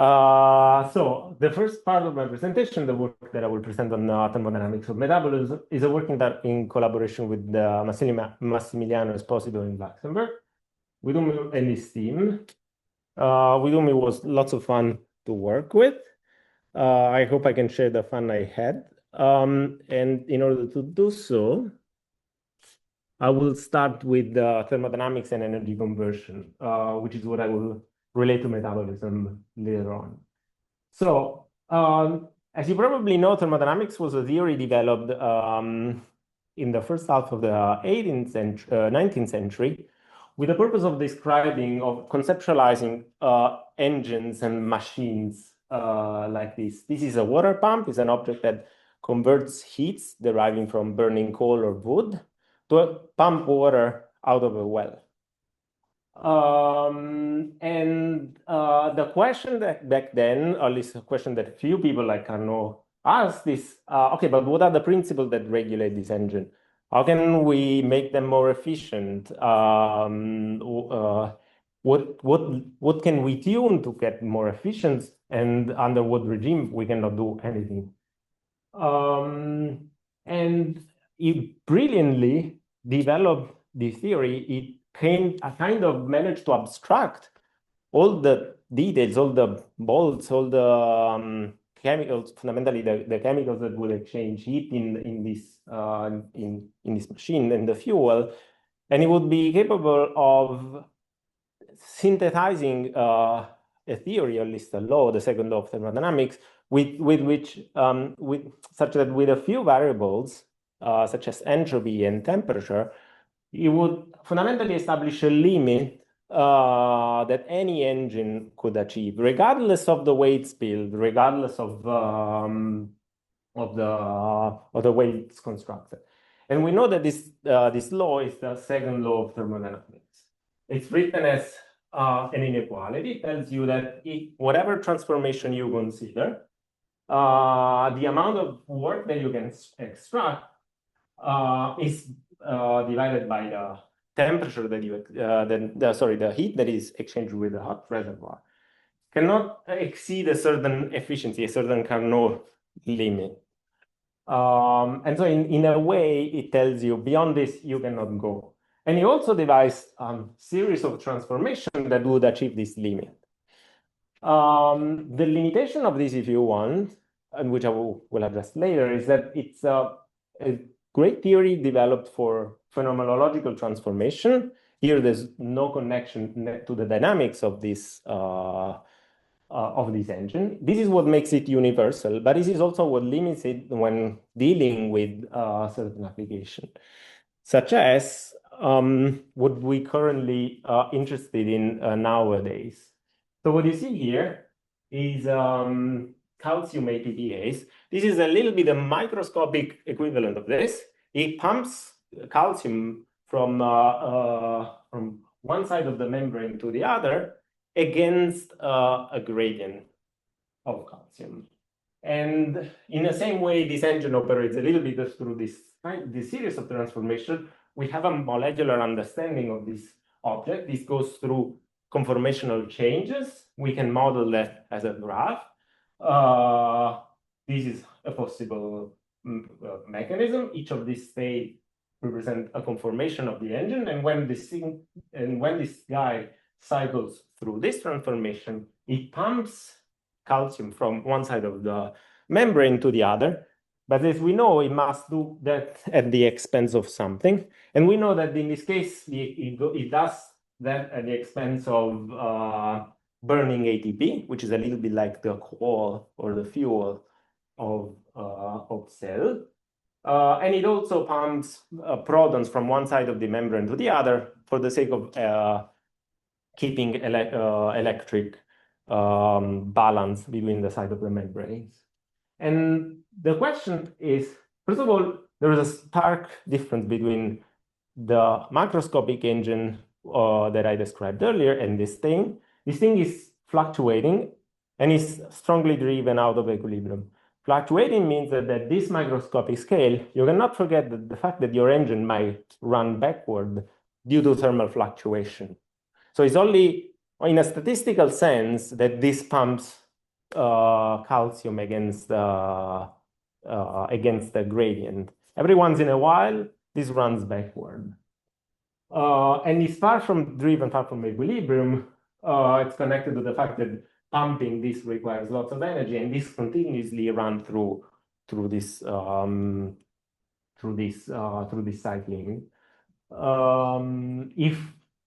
So the first part of my presentation, the work that I will present on thermodynamics of metabolism, is a work in collaboration with Massimiliano Esposito in Luxembourg, with whom and his team, with whom it was lots of fun to work with. I hope I can share the fun I had. And in order to do so, I will start with thermodynamics and energy conversion, which is what I will relate to metabolism later on. So, as you probably know, thermodynamics was a theory developed in the first half of the 19th century with the purpose of describing, of conceptualizing engines and machines like this. This is a water pump. It's an object that converts heats deriving from burning coal or wood to pump water out of a well. The question that back then, or at least a question that few people like Carnot asked is, okay, but what are the principles that regulate this engine? How can we make them more efficient? What can we tune to get more efficient? And under what regime we cannot do anything? And it brilliantly developed this theory. It kind of managed to abstract all the details, all the bolts, all the chemicals, fundamentally the chemicals that will exchange heat in this machine and the fuel, and it would be capable of synthesizing a theory, or at least a law, the second law of thermodynamics, such that with a few variables, such as entropy and temperature, it would fundamentally establish a limit that any engine could achieve, regardless of the way it's built, regardless of the way it's constructed. And we know that this law is the second law of thermodynamics. It's written as an inequality. It tells you that whatever transformation you consider, the amount of work that you can extract is divided by the temperature that you the heat that is exchanged with the hot reservoir cannot exceed a certain efficiency, a certain Carnot limit. And so in a way, it tells you beyond this, you cannot go. And he also devised a series of transformations that would achieve this limit. The limitation of this, if you want, and which I will address later, is that it's a great theory developed for phenomenological transformation. Here, there's no connection to the dynamics of this engine. This is what makes it universal, but this is also what limits it when dealing with certain application, such as what we currently are interested in nowadays. So what you see here is calcium ATPase. This is a little bit a microscopic equivalent of this. It pumps calcium from one side of the membrane to the other against a gradient of calcium. And in the same way, this engine operates a little bit through this series of transformations. We have a molecular understanding of this object. This goes through conformational changes. We can model that as a graph. This is a possible mechanism. Each of these states represent a conformation of the engine, and when this guy cycles through this transformation, it pumps calcium from one side of the membrane to the other. But as we know, it must do that at the expense of something, and we know that in this case, it does that at the expense of burning ATP, which is a little bit like the coal or the fuel of cell. And it also pumps protons from one side of the membrane to the other for the sake of keeping electric balance between the side of the membranes. And the question is, first of all, there is a stark difference between the macroscopic engine that I described earlier and this thing. This thing is fluctuating and is strongly driven out of equilibrium. Fluctuating means that at this microscopic scale, you cannot forget the fact that your engine might run backward due to thermal fluctuation. So it's only in a statistical sense that this pumps calcium against the gradient. Every once in a while, this runs backward. And it's far from equilibrium. It's connected to the fact that pumping this requires lots of energy, and this continuously run through this cycling. If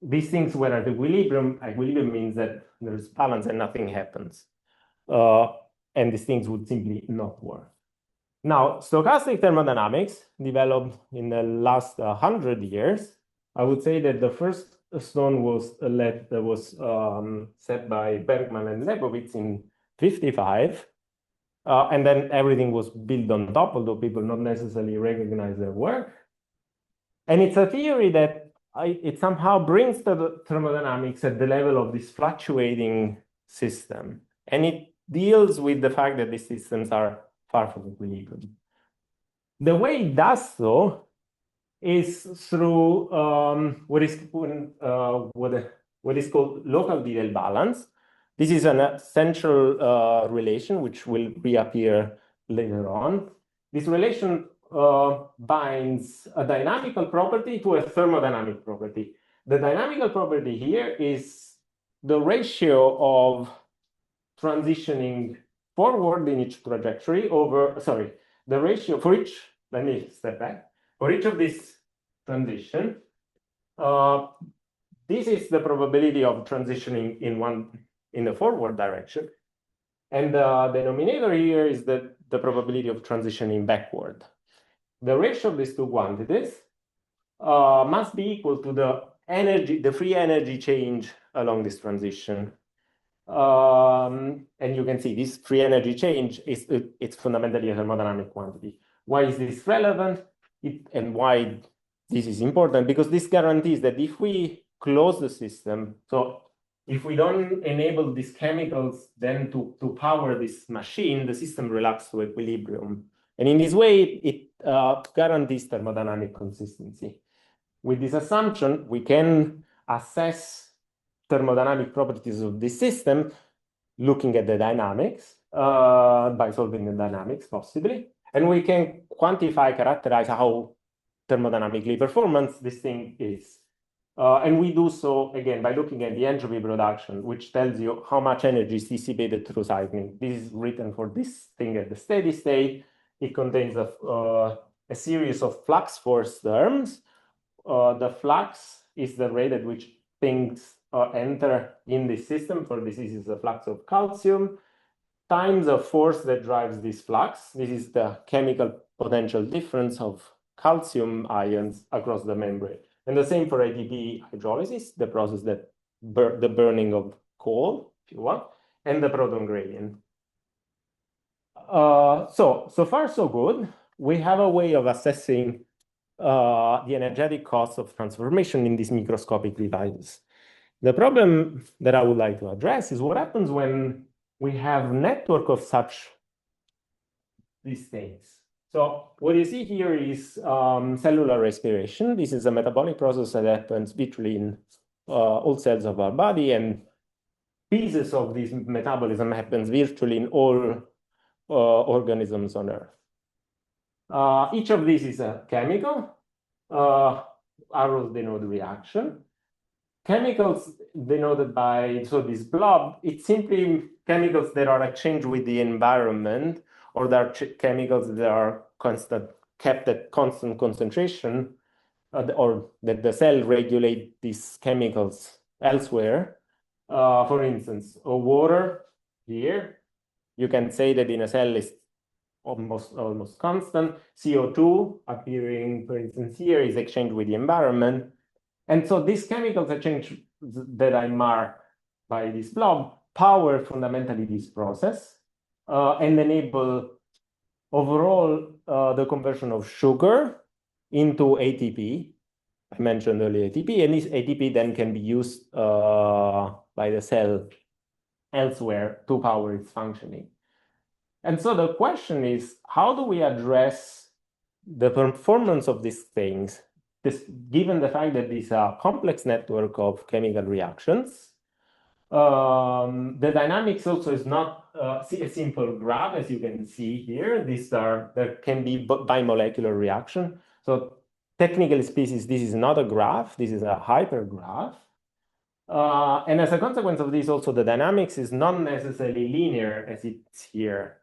these things were at equilibrium means that there's balance and nothing happens. And these things would simply not work. Now, stochastic thermodynamics developed in the last 100 years. I would say that the first stone was set by Bergman and Leibowitz in 55. And then everything was built on top, although people not necessarily recognize their work. And it's a theory that it somehow brings the thermodynamics at the level of this fluctuating system. And it deals with the fact that these systems are far from equilibrium. The way it does so is through what is called local Didel balance. This is an essential relation which will reappear later on. This relation binds a dynamical property to a thermodynamic property. The dynamical property here is the ratio of transitioning forward in each trajectory over, the ratio for each, let me step back. For each of these transition, this is the probability of transitioning in the forward direction. And the denominator here is the probability of transitioning backward. The ratio of these two quantities must be equal to the free energy change along this transition. And you can see this free energy change it's fundamentally a thermodynamic quantity. Why is this relevant? And why this is important? Because this guarantees that if we close the system, so if we don't enable these chemicals then to power this machine, the system relaxes to equilibrium. And in this way, it guarantees thermodynamic consistency. With this assumption, we can assess thermodynamic properties of this system looking at the dynamics by solving the dynamics, possibly. And we can characterize how thermodynamically performance this thing is. And we do so, again, by looking at the entropy production, which tells you how much energy is dissipated through cycling. This is written for this thing at the steady state. It contains a series of flux force terms. The flux is the rate at which things enter in this system. For this is the flux of calcium times a force that drives this flux. This is the chemical potential difference of calcium ions across the membrane. And the same for ATP hydrolysis, the process that the burning of coal, if you want, and the proton gradient. So far so good. We have a way of assessing the energetic cost of transformation in these microscopic devices. The problem that I would like to address is what happens when we have a network of such these things. So what you see here is cellular respiration. This is a metabolic process that happens virtually in all cells of our body, and pieces of this metabolism happens virtually in all organisms on Earth. Each of these is a chemical. Arrows denote reaction. Chemicals denoted by, so this blob, it's simply chemicals that are exchanged with the environment, or there are chemicals that are kept at constant concentration, or that the cell regulate these chemicals elsewhere. For instance, water here, you can say that in a cell is almost constant. CO2 appearing, for instance, here is exchanged with the environment. And so these chemicals exchange that I mark by this blob power fundamentally this process and enable overall the conversion of sugar into ATP. I mentioned earlier ATP, and this ATP then can be used by the cell elsewhere to power its functioning. And so the question is, how do we address the performance of these things, given the fact that these are complex network of chemical reactions, The dynamics also is not a simple graph, as you can see here. There can be bimolecular reaction. So technically speaking, this is not a graph. This is a hypergraph. And as a consequence of this, also the dynamics is not necessarily linear as it's here.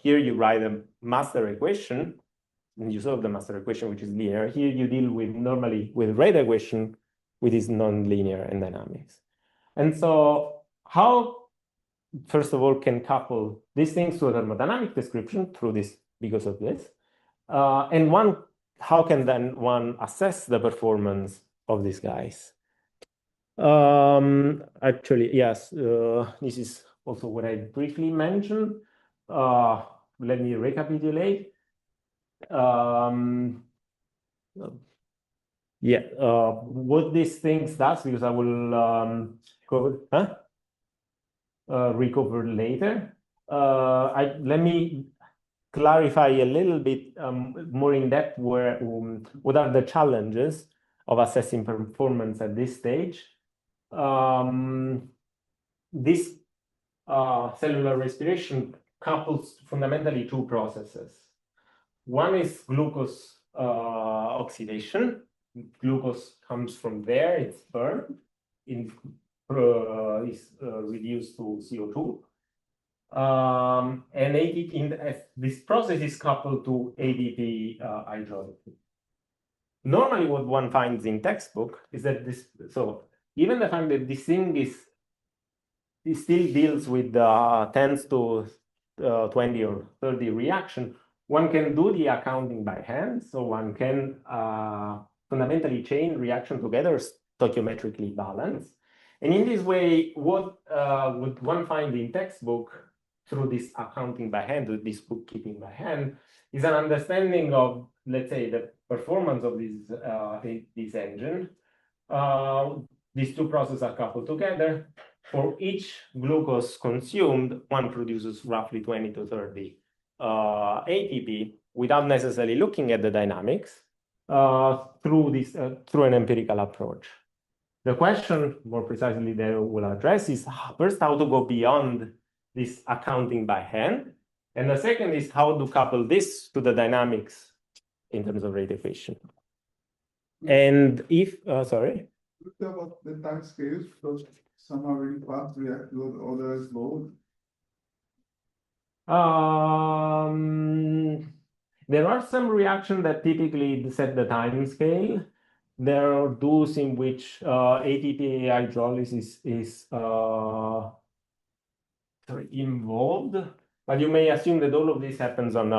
Here you write a master equation, and you solve the master equation, which is linear. Here you deal with normally with rate equation, which is non-linear in dynamics. And so how, first of all, can couple these things to a thermodynamic description through this, because of this? And how can then one assess the performance of these guys? Actually, yes, this is also what I briefly mentioned. Let me recapitulate. What these things does, because I will recover later. Let me clarify a little bit more in depth what are the challenges of assessing performance at this stage. This cellular respiration couples fundamentally two processes. One is glucose oxidation. Glucose comes from there, it's burned, is reduced to CO2. And this process is coupled to ADP hydrolysis. Normally, what one finds in textbook is that even the fact that this thing it still deals with 10 to 20 or 30 reaction, one can do the accounting by hand. So one can fundamentally chain reaction together stoichiometrically balanced. And in this way, what would one find in textbook through this accounting by hand, with this bookkeeping by hand, is an understanding of, let's say, the performance of this engine. These two processes are coupled together. For each glucose consumed, one produces roughly 20 to 30 ATP without necessarily looking at the dynamics through an empirical approach. The question, more precisely, that we'll address is first how to go beyond this accounting by hand, and the second is how to couple this to the dynamics in terms of rate equation. And if sorry. About the time scales, because some are really fast react, others slow. There are some reactions that typically set the time scale. There are those in which ATP hydrolysis is involved, but you may assume that all of this happens on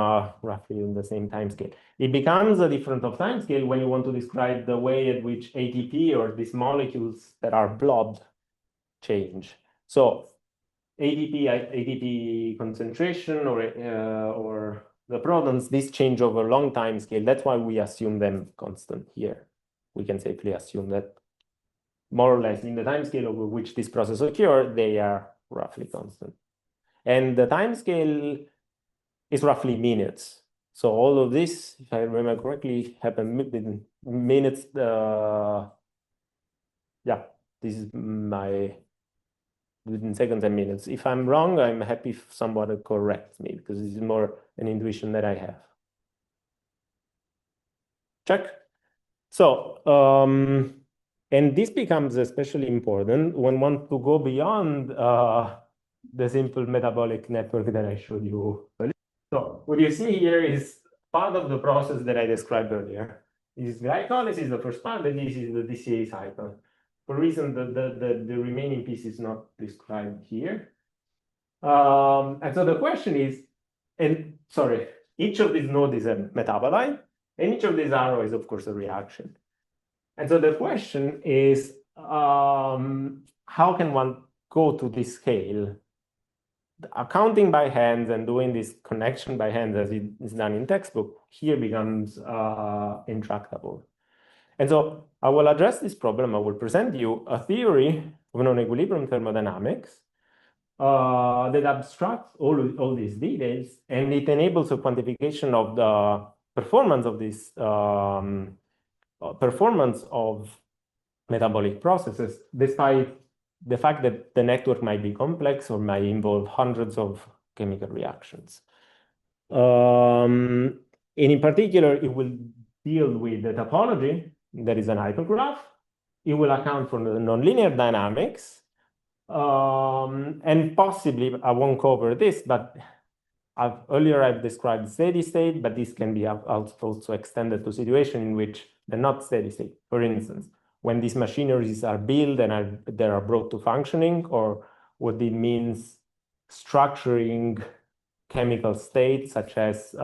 roughly on the same time scale. It becomes a difference of time scale when you want to describe the way at which ATP or these molecules that are blobbed change. So ATP concentration or the protons, this change over long time scale. That's why we assume them constant here. We can safely assume that more or less in the time scale over which this process occurs, they are roughly constant. And the time scale is roughly minutes. So all of this, if I remember correctly, happened within minutes. This is within seconds and minutes. If I'm wrong, I'm happy if someone corrects me, because this is more an intuition that I have. Check. So, and this becomes especially important when one wants to go beyond the simple metabolic network that I showed you earlier. So what you see here is part of the process that I described earlier. This is glycolysis, the first part, and this is the DCA cycle. For reason the remaining piece is not described here. And so the question is, each of these nodes is a metabolite, and each of these arrows is, of course, a reaction. And so the question is, how can one go to this scale? Accounting by hand and doing this connection by hand as it is done in textbook here becomes intractable. And so I will address this problem. I will present you a theory of non-equilibrium thermodynamics that abstracts all these details, and it enables a quantification of the performance of this performance of metabolic processes despite the fact that the network might be complex or might involve hundreds of chemical reactions. And in particular, it will deal with the topology, that is an hypergraph. It will account for the nonlinear dynamics. And possibly, I won't cover this, but earlier I've described steady state, but this can be also extended to situations in which they're not steady state. For instance, when these machineries are built and they are brought to functioning, or what it means structuring chemical states such as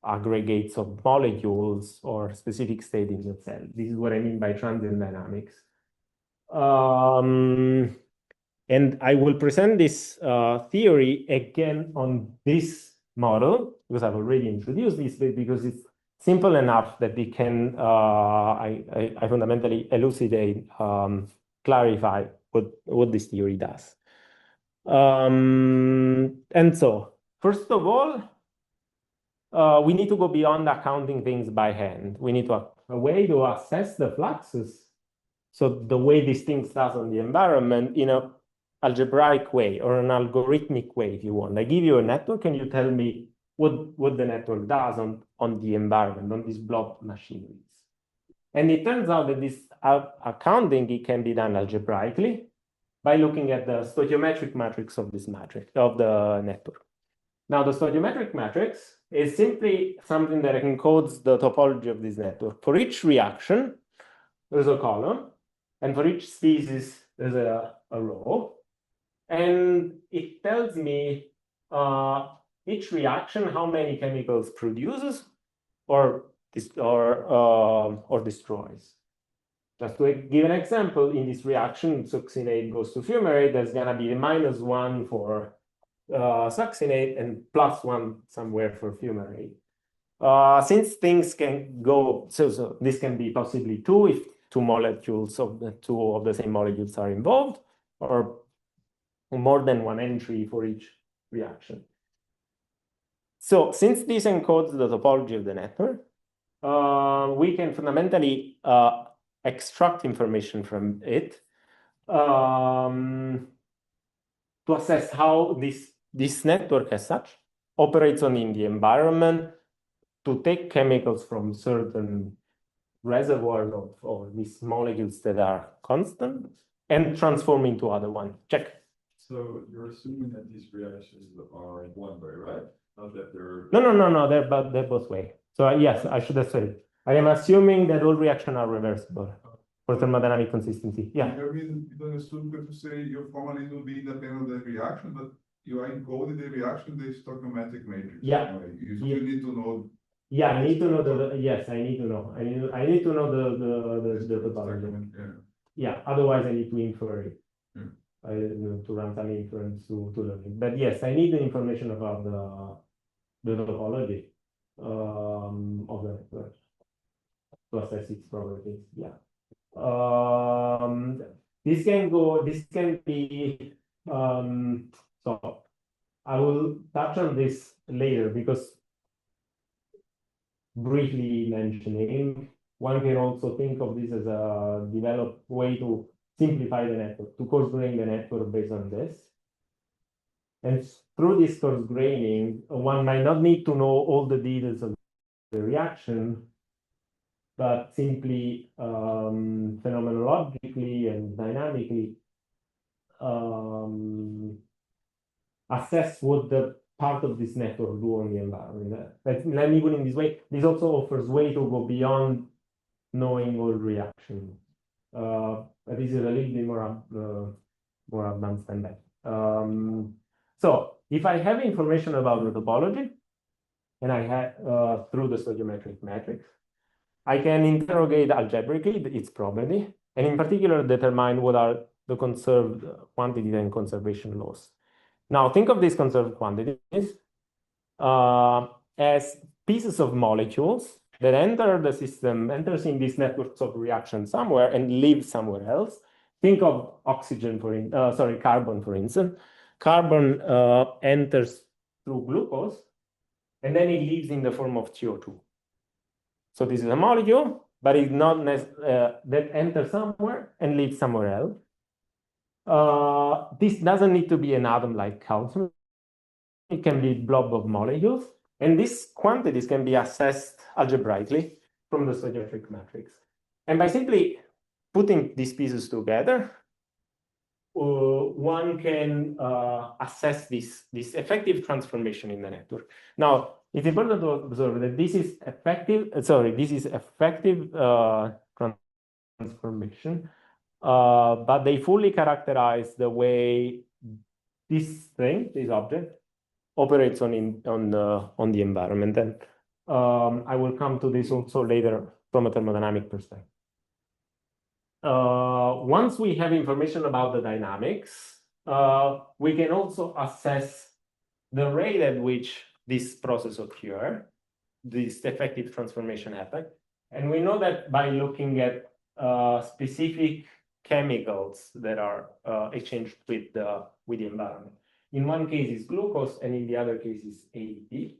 aggregates of molecules or specific state in the cell. This is what I mean by transient dynamics. And I will present this theory again on this model, because I've already introduced this, because it's simple enough that it can, I fundamentally elucidate, clarify what this theory does. And so, first of all, we need to go beyond accounting things by hand. We need to a way to assess the fluxes. So the way these things does on the environment in a algebraic way or an algorithmic way, if you want. I give you a network and you tell me what the network does on the environment, on these blob machineries. And it turns out that this accounting, it can be done algebraically by looking at the stoichiometric matrix of this matrix, of the network. Now, the stoichiometric matrix is simply something that encodes the topology of this network. For each reaction, there's a column, and for each species, there's a row. And it tells me each reaction how many chemicals produces or destroys. Just to give an example, in this reaction, succinate goes to fumarate, there's gonna be a -1 for succinate and +1 somewhere for fumarate. Since things can go, so this can be possibly 2 if two of the same molecules are involved, or more than one entry for each reaction. So since this encodes the topology of the network, we can fundamentally extract information from it to assess how this network as such operates in the environment, to take chemicals from certain reservoirs of these molecules that are constant and transform into other ones. Check. So you're assuming that these reactions are in one way, right? Not that they're... No, they're both way. So yes, I should have said it. I am assuming that all reactions are reversible for thermodynamic consistency. Yeah. You don't assume that to say your formalism will be independent of the reaction, but you are encoding the reaction, the stoichiometric matrix. Yeah. You still need to know. Yeah, I need to know yes, I need to know. I need to know the topology. Yeah, otherwise I need to infer it. To run some inference to learn it. But yes, I need the information about the topology of the network to assess its properties. Yeah. This can be so I will touch on this later, because briefly mentioning, one can also think of this as a developed way to simplify the network, to coarse grain the network based on this. And through this coarse graining, one might not need to know all the details of the reaction, but simply phenomenologically and dynamically assess what the part of this network do on the environment. Let me put it in this way. This also offers way to go beyond knowing all reactions. But this is a little bit more advanced than that. So if I have information about the topology, and I have through the stoichiometric matrix, I can interrogate algebraically its property, and in particular determine what are the conserved quantity and conservation laws. Now think of these conserved quantities as pieces of molecules that enter the system, enters in these networks of reaction somewhere and leave somewhere else. Think of oxygen, carbon, for instance. Carbon enters through glucose, and then it leaves in the form of CO2. So this is a molecule, but it's not that enters somewhere and leaves somewhere else. This doesn't need to be an atom like calcium. It can be a blob of molecules. And these quantities can be assessed algebraically from the stoichiometric matrix. And by simply putting these pieces together, one can assess this effective transformation in the network. Now, it's important to observe that this is effective, transformation, but they fully characterize the way this thing, this object, operates on the environment. And I will come to this also later from a thermodynamic perspective. Once we have information about the dynamics, we can also assess the rate at which this process occurs, this effective transformation happen. And we know that by looking at specific chemicals that are exchanged with the environment. In one case is glucose, and in the other case is ADP.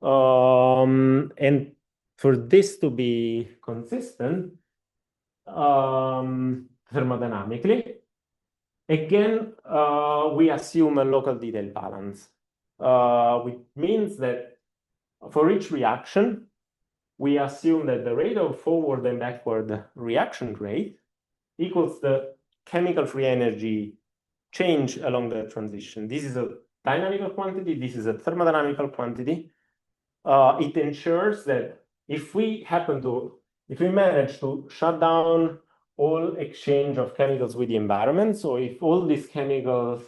And for this to be consistent, thermodynamically, again, we assume a local detail balance, which means that for each reaction, we assume that the rate of forward and backward reaction rate equals the chemical free energy change along the transition. This is a dynamical quantity. This is a thermodynamical quantity. It ensures that if we manage to shut down all exchange of chemicals with the environment, so if all these chemicals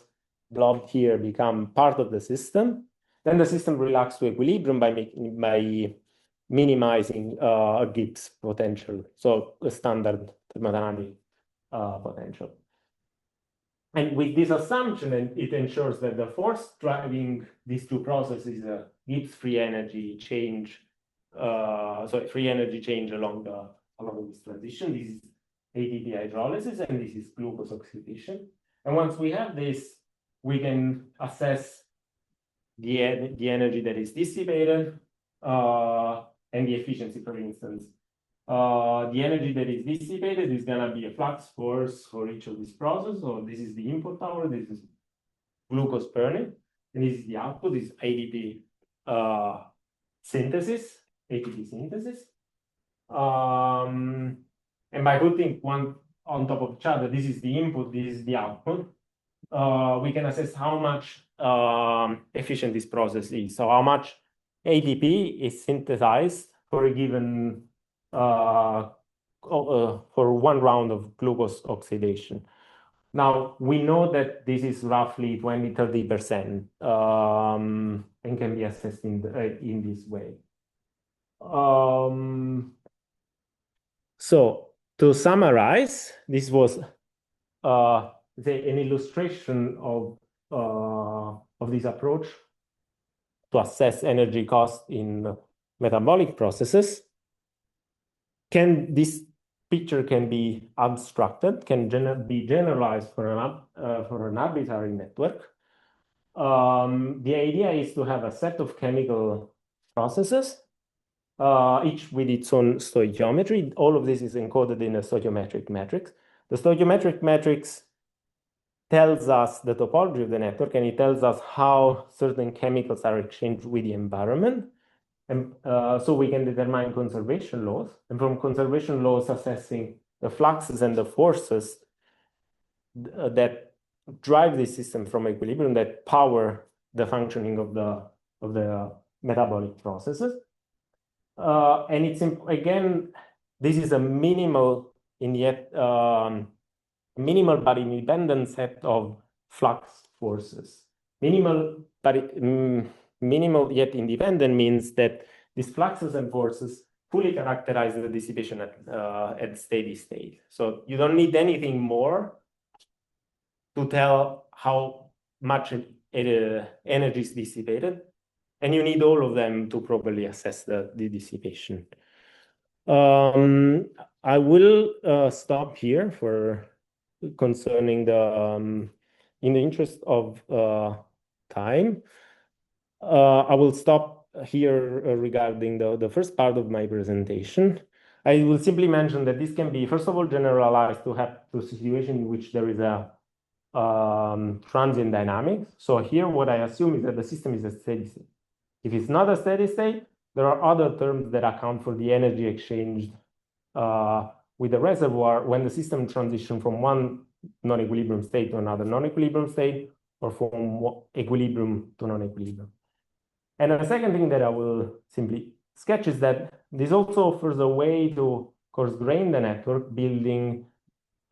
blobbed here become part of the system, then the system relaxes to equilibrium by minimizing a Gibbs potential, so a standard thermodynamic potential. And with this assumption, it ensures that the force driving these two processes is a Gibbs free energy change, free energy change along this transition. This is ATP hydrolysis, and this is glucose oxidation. And once we have this, we can assess the energy that is dissipated and the efficiency, for instance. The energy that is dissipated is going to be a flux force for each of these processes. So this is the input power, this is glucose burning, and this is the output, this is ADP synthesis, ATP synthesis. And by putting one on top of each other, this is the input, this is the output, we can assess how much efficient this process is. So how much ATP is synthesized for a given for one round of glucose oxidation. Now, we know that this is roughly 20–30% and can be assessed in this way. So to summarize, this was an illustration of this approach to assess energy cost in metabolic processes. This picture can be abstracted, can be generalized for an arbitrary network. The idea is to have a set of chemical processes, each with its own stoichiometry. All of this is encoded in a stoichiometric matrix. The stoichiometric matrix tells us the topology of the network, and it tells us how certain chemicals are exchanged with the environment. And so we can determine conservation laws, and from conservation laws assessing the fluxes and the forces that drive the system from equilibrium, that power the functioning of the metabolic processes. And it's again, this is a minimal but independent set of flux forces. Minimal yet independent means that these fluxes and forces fully characterize the dissipation at steady state. So you don't need anything more to tell how much energy is dissipated, and you need all of them to properly assess the dissipation. I will stop here for concerning in the interest of time. I will stop here regarding the first part of my presentation. I will simply mention that this can be, first of all, generalized to a situation in which there is a transient dynamics. So here, what I assume is that the system is a steady state. If it's not a steady state, there are other terms that account for the energy exchanged with the reservoir when the system transitions from one non-equilibrium state to another non-equilibrium state, or from equilibrium to non-equilibrium. And the second thing that I will simply sketch is that this also offers a way to coarse-grain the network, building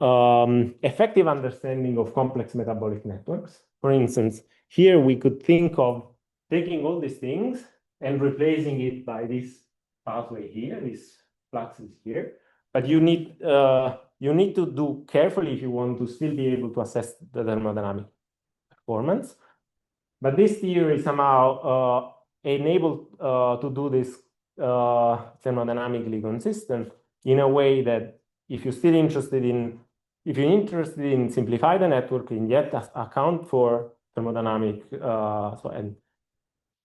effective understanding of complex metabolic networks. For instance, here we could think of taking all these things and replacing it by this pathway here, this flux is here. But you need to do carefully if you want to still be able to assess the thermodynamic performance. But this theory somehow enabled to do this thermodynamically consistent in a way that if you're still interested in simplify the network and yet account for thermodynamic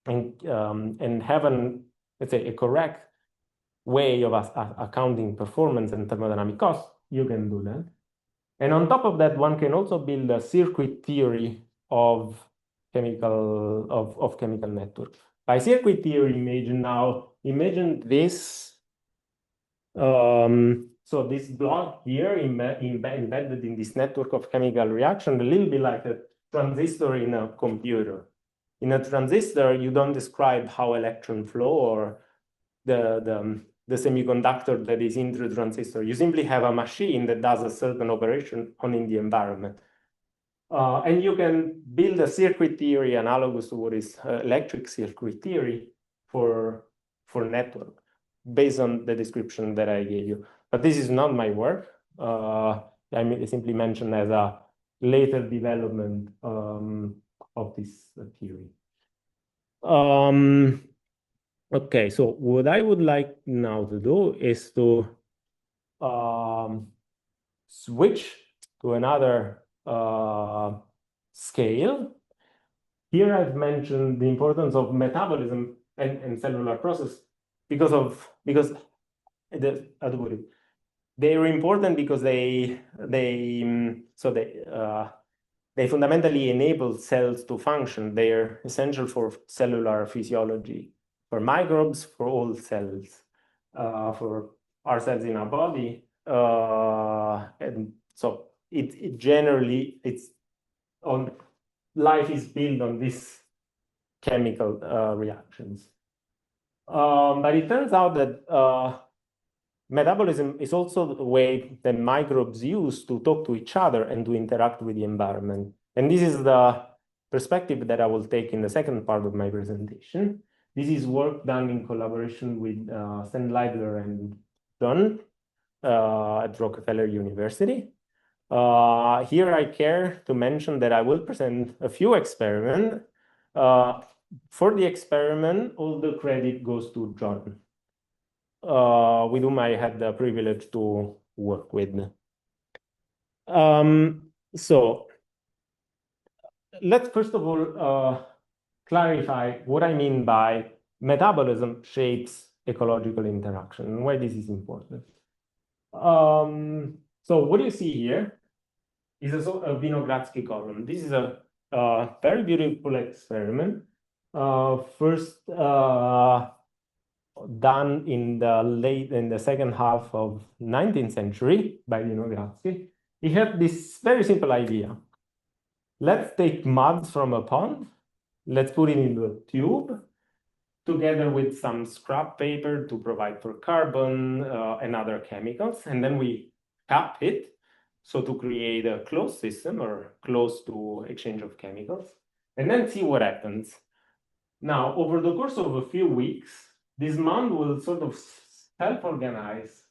and have let's say a correct way of accounting performance and thermodynamic costs, you can do that. And on top of that, one can also build a circuit theory of chemical network. By circuit theory, imagine this. So this block here embedded in this network of chemical reaction, a little bit like a transistor in a computer. In a transistor, you don't describe how electrons flow or the semiconductor that is in the transistor. You simply have a machine that does a certain operation in the environment. And you can build a circuit theory analogous to what is electric circuit theory for network, based on the description that I gave you. But this is not my work. I simply mentioned as a later development of this theory. Okay, so what I would like now to do is to switch to another scale. Here I've mentioned the importance of metabolism and cellular process because they're important because they fundamentally enable cells to function. They're essential for cellular physiology, for microbes, for all cells, for our cells in our body, and so life is built on these chemical reactions. But it turns out that metabolism is also the way that microbes use to talk to each other and to interact with the environment. And this is the perspective that I will take in the second part of my presentation. This is work done in collaboration with Stan Leibler and John at Rockefeller University. Here I care to mention that I will present a few experiments. For the experiment, all the credit goes to John, with whom I had the privilege to work with. So let's first of all clarify what I mean by metabolism shapes ecological interaction and why this is important. So what you see here is a sort of Vinogradsky column. This is a very beautiful experiment. First done in the second half of 19th century by Vinogradsky. He had this very simple idea. Let's take mud from a pond. Let's put it into a tube together with some scrap paper to provide for carbon and other chemicals. And then we cap it, so to create a closed system or close to exchange of chemicals, and then see what happens. Now, over the course of a few weeks, this mud will sort of self-organize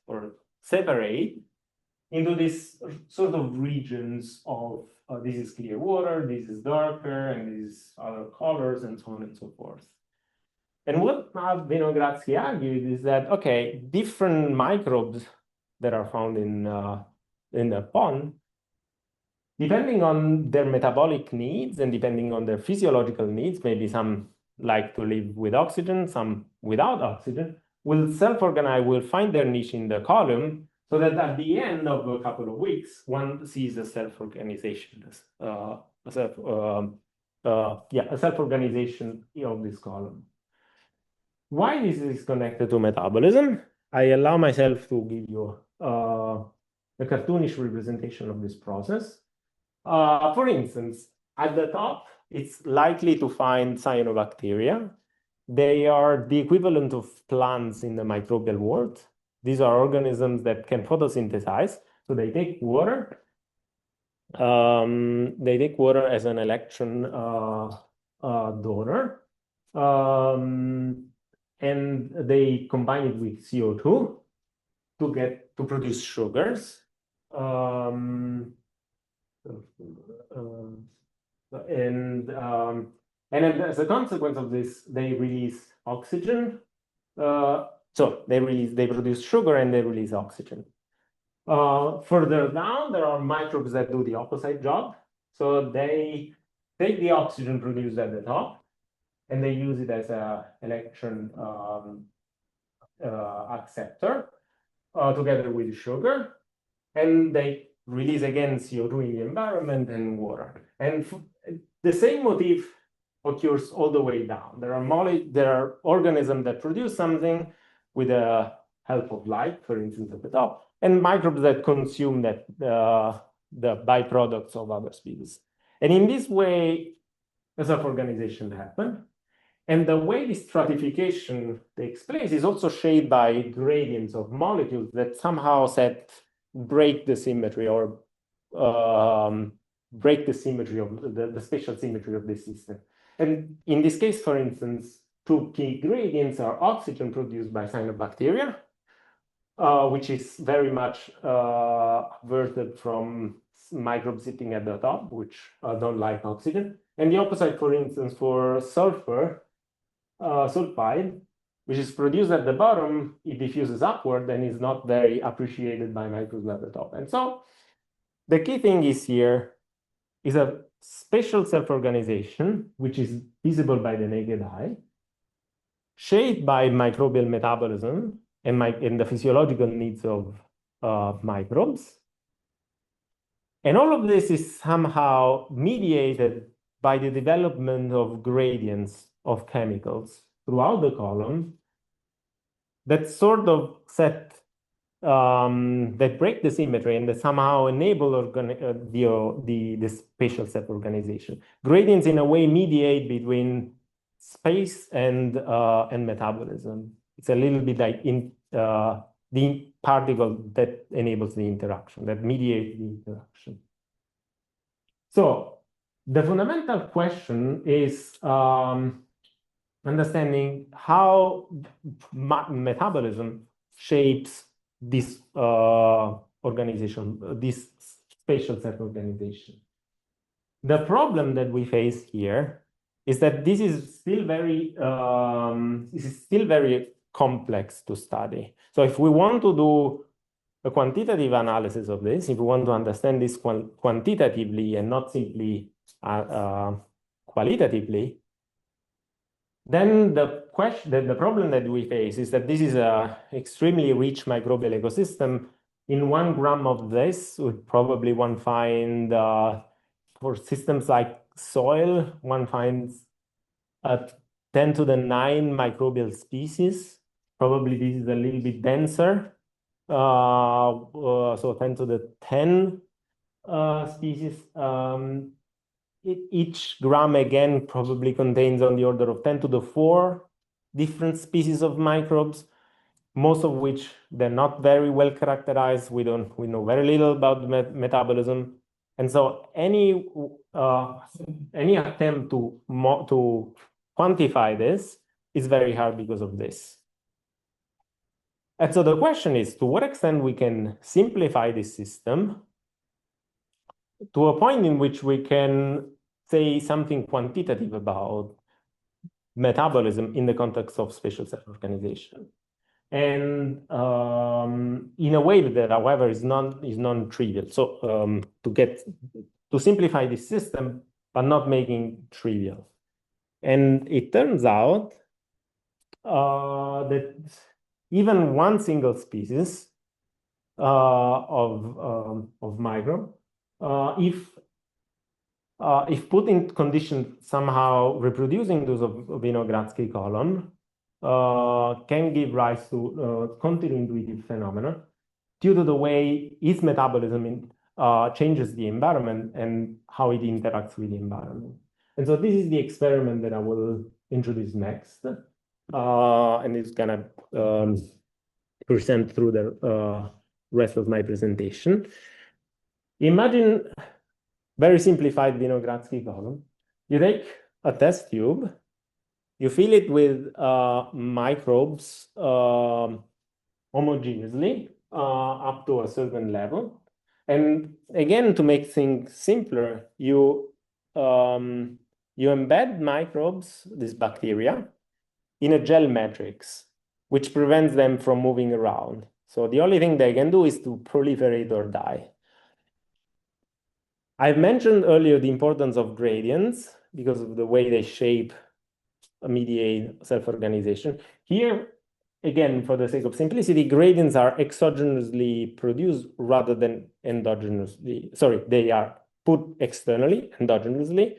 or separate into these sort of regions of this is clear water, this is darker, and these other colors, and so on and so forth. And what Vinogradsky argued is that, okay, different microbes that are found in the pond, depending on their metabolic needs and depending on their physiological needs, maybe some like to live with oxygen, some without oxygen, will self-organize, will find their niche in the column, So that at the end of a couple of weeks, one sees a self-organization, a self-organization of this column. Why this is connected to metabolism? I allow myself to give you a cartoonish representation of this process. For instance, at the top, it's likely to find cyanobacteria. They are the equivalent of plants in the microbial world. These are organisms that can photosynthesize. So they take water. They take water as an electron donor. And they combine it with CO2 to produce sugars. And as a consequence of this, they release oxygen. So they produce sugar and they release oxygen. Further down, there are microbes that do the opposite job. So they take the oxygen produced at the top and they use it as an electron acceptor together with sugar. And they release again CO2 in the environment and water. And the same motif occurs all the way down. There are organisms that produce something with the help of light, for instance, at the top, and microbes that consume that the byproducts of other species. And in this way, a self-organization happens. And the way this stratification takes place is also shaped by gradients of molecules that somehow break the symmetry or break the symmetry of the spatial symmetry of the system. And in this case, for instance, two key gradients are oxygen produced by cyanobacteria, which is very much averted from microbes sitting at the top, which don't like oxygen. And the opposite, for instance, for sulfur, sulfide, which is produced at the bottom, it diffuses upward and is not very appreciated by microbes at the top. And so the key thing is here is a spatial self-organization, which is visible by the naked eye, shaped by microbial metabolism and the physiological needs of microbes. And all of this is somehow mediated by the development of gradients of chemicals throughout the column that sort of that break the symmetry and that somehow enable the spatial self-organization. Gradients in a way mediate between space and metabolism. It's a little bit like the particle that enables the interaction, that mediates the interaction. So the fundamental question is understanding how metabolism shapes this organization, this spatial self-organization. The problem that we face here is that this is still very complex to study. So if we want to do a quantitative analysis of this, if we want to understand this quantitatively and not simply qualitatively, then the problem that we face is that this is an extremely rich microbial ecosystem. In 1 gram of this, would probably one find for systems like soil, one finds 10 to the 9 microbial species. Probably this is a little bit denser. So 10 to the 10 species. Each gram again probably contains on the order of 10 to the 4 different species of microbes, most of which they're not very well characterized. We know very little about metabolism. And so any attempt to quantify this is very hard because of this. And so the question is, to what extent we can simplify this system to a point in which we can say something quantitative about metabolism in the context of spatial self-organization. And in a way that, however, is non-trivial. So to simplify this system, but not making trivial. And it turns out that even one single species of microbe. If put in condition somehow reproducing those of Vinogradsky column can give rise to counterintuitive phenomena due to the way its metabolism changes the environment and how it interacts with the environment. And so this is the experiment that I will introduce next. And it's gonna present through the rest of my presentation. Imagine very simplified Vinogradsky column. You take a test tube, you fill it with microbes homogeneously up to a certain level. And again, to make things simpler, you embed microbes, this bacteria, in a gel matrix, which prevents them from moving around. So the only thing they can do is to proliferate or die. I've mentioned earlier the importance of gradients because of the way they shape, mediate self-organization. Here, again, for the sake of simplicity, gradients are exogenously produced rather than endogenously. Sorry, they are put externally, endogenously,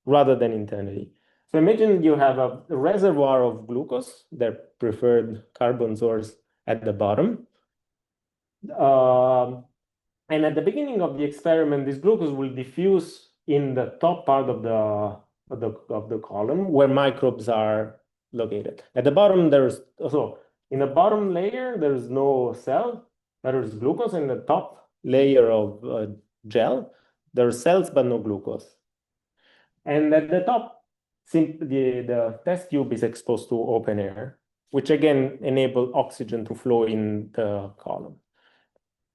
rather than internally. So imagine you have a reservoir of glucose, their preferred carbon source at the bottom. And at the beginning of the experiment, this glucose will diffuse in the top part of the column where microbes are located. At the bottom, in the bottom layer, there's no cell, there is glucose. In the top layer of gel, there are cells but no glucose. And at the top, the test tube is exposed to open air, which again enable oxygen to flow in the column.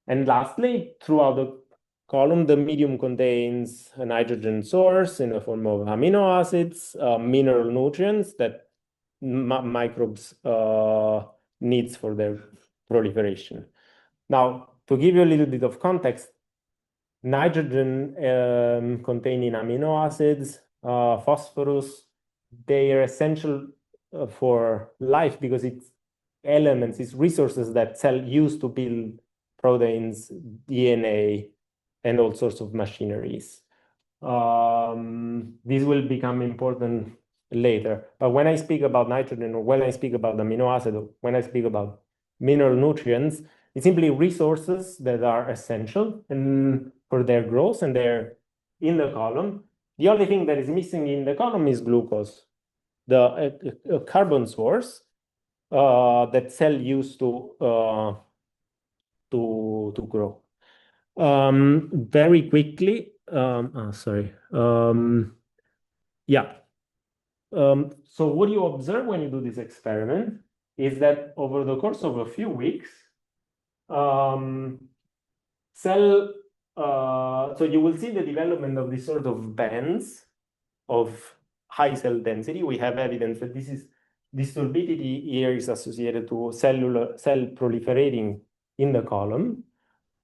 And lastly, throughout the column, the medium contains a nitrogen source in the form of amino acids, mineral nutrients that microbes needs for their proliferation. Now, to give you a little bit of context, nitrogen containing amino acids, phosphorus, they are essential for life because it's elements, it's resources that cell use to build proteins, DNA, and all sorts of machineries. These will become important later. But when I speak about nitrogen, or when I speak about amino acid, or when I speak about mineral nutrients, it's simply resources that are essential for their growth, and they're in the column. The only thing that is missing in the column is glucose, the carbon source that cell use to grow. Very quickly, so what you observe when you do this experiment is that over the course of a few weeks, so you will see the development of this sort of bands of high cell density. We have evidence that this turbidity here is associated to cell proliferating in the column.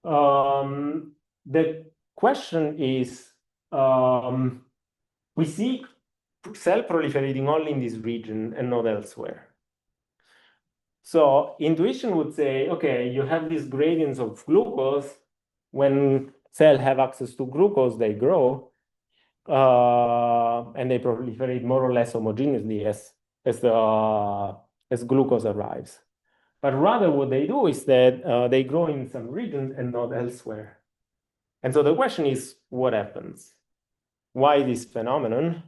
The question is, we see cell proliferating only in this region and not elsewhere. So intuition would say, okay, you have these gradients of glucose. When cells have access to glucose, they grow, and they proliferate more or less homogeneously as glucose arrives. But rather what they do is that they grow in some region and not elsewhere. And so the question is, what happens? Why this phenomenon?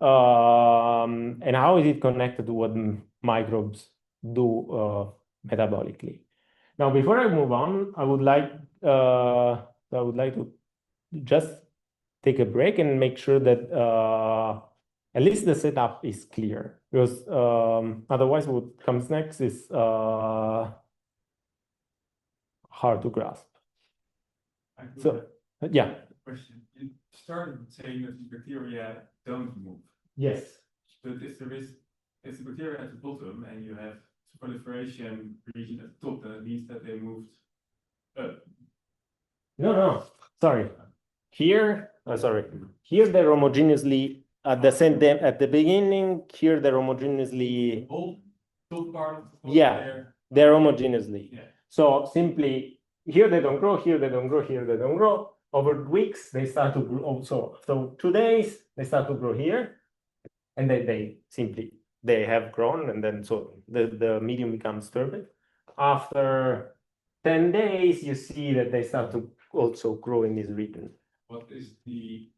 And how is it connected to what microbes do metabolically? Now, before I move on, I would like to just take a break and make sure that at least the setup is clear, because otherwise what comes next is hard to grasp. So, yeah. Question. You started saying that the bacteria don't move. Yes. But if the bacteria at the bottom and you have proliferation region at the top, then it means that they moved up. No, sorry. Here they're homogeneously at the same time at the beginning. Here they're homogeneously. Whole top part. Yeah, they're homogeneously. Yeah. So simply here they don't grow, here they don't grow, here they don't grow. Over weeks, they start to grow. So 2 days, they start to grow here, and then they have grown, and then so the medium becomes turbid. After 10 days, you see that they start to also grow in this region. What is the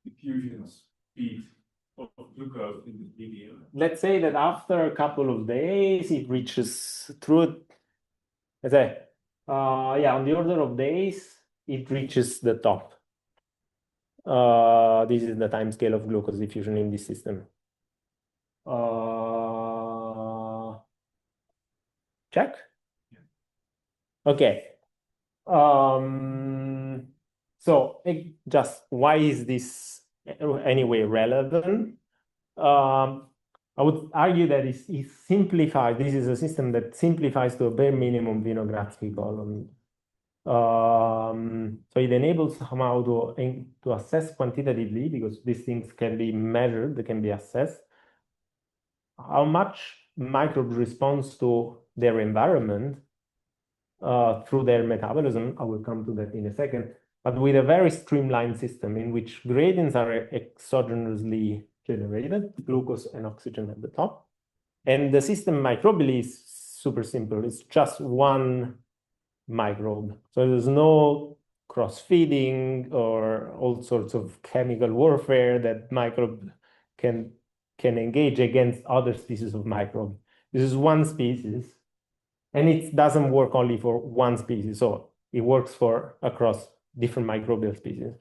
diffusion speed of glucose in the medium? Let's say that after a couple of days, it reaches through, let's say, on the order of days, it reaches the top. This is the time scale of glucose diffusion in this system. Check? Okay. So just why is this anyway relevant? I would argue that it simplifies. This is a system that simplifies to a bare minimum Vinogradsky column. So it enables somehow to assess quantitatively, because these things can be measured, they can be assessed, how much microbes respond to their environment through their metabolism. I will come to that in a second, but with a very streamlined system in which gradients are exogenously generated, glucose and oxygen at the top. And the system microbially is super simple. It's just one microbe. So there's no cross-feeding or all sorts of chemical warfare that microbe can engage against other species of microbe. This is one species, and it doesn't work only for one species. So it works across different microbial species.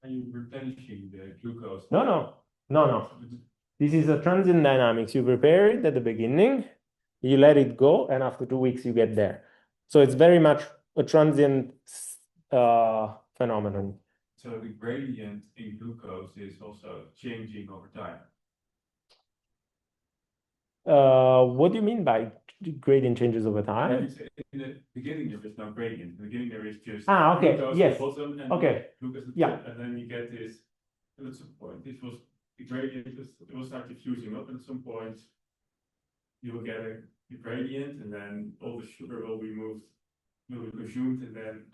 Are you replenishing the glucose? No. This is a transient dynamics. You prepare it at the beginning, you let it go, and after 2 weeks you get there. So it's very much a transient phenomenon. So the gradient in glucose is also changing over time. What do you mean by gradient changes over time? In the beginning, there is no gradient. In the beginning, there is just okay. glucose Yes. at the bottom and Okay. glucose at the Yeah. top, and then you get this. And at some point, the gradient it will start diffusing up, and at some point, you will get a gradient, and then all the sugar will be consumed, and then.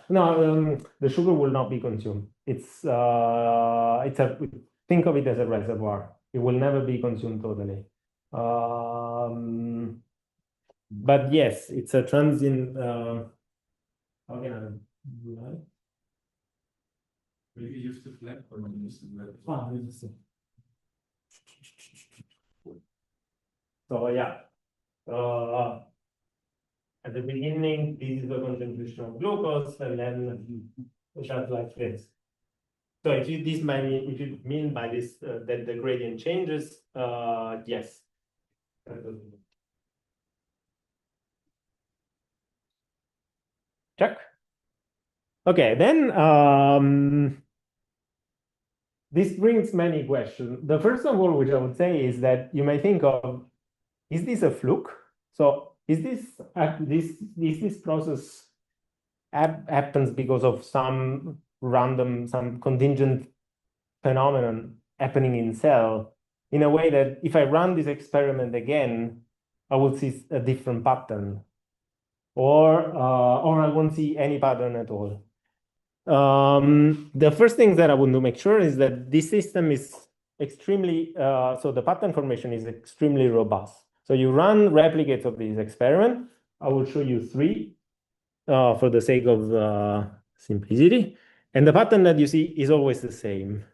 No, the sugar will not be consumed. Think of it as a reservoir. It will never be consumed totally. But yes, it's a transient. How can I do that? Maybe use the flat for So at the beginning, this is the concentration of glucose, and then just like this. So if you mean by this that the gradient changes, yes. Check. Okay, then this brings many questions. The first of all, which I would say, is that you may think of, is this a fluke? So is this process happens because of some contingent phenomenon happening in cell, in a way that if I run this experiment again, I will see a different pattern, or I won't see any pattern at all. The first thing that I want to make sure is that this system is extremely, so the pattern formation is extremely robust. So you run replicates of this experiment. I will show you 3 for the sake of simplicity. And the pattern that you see is always the same.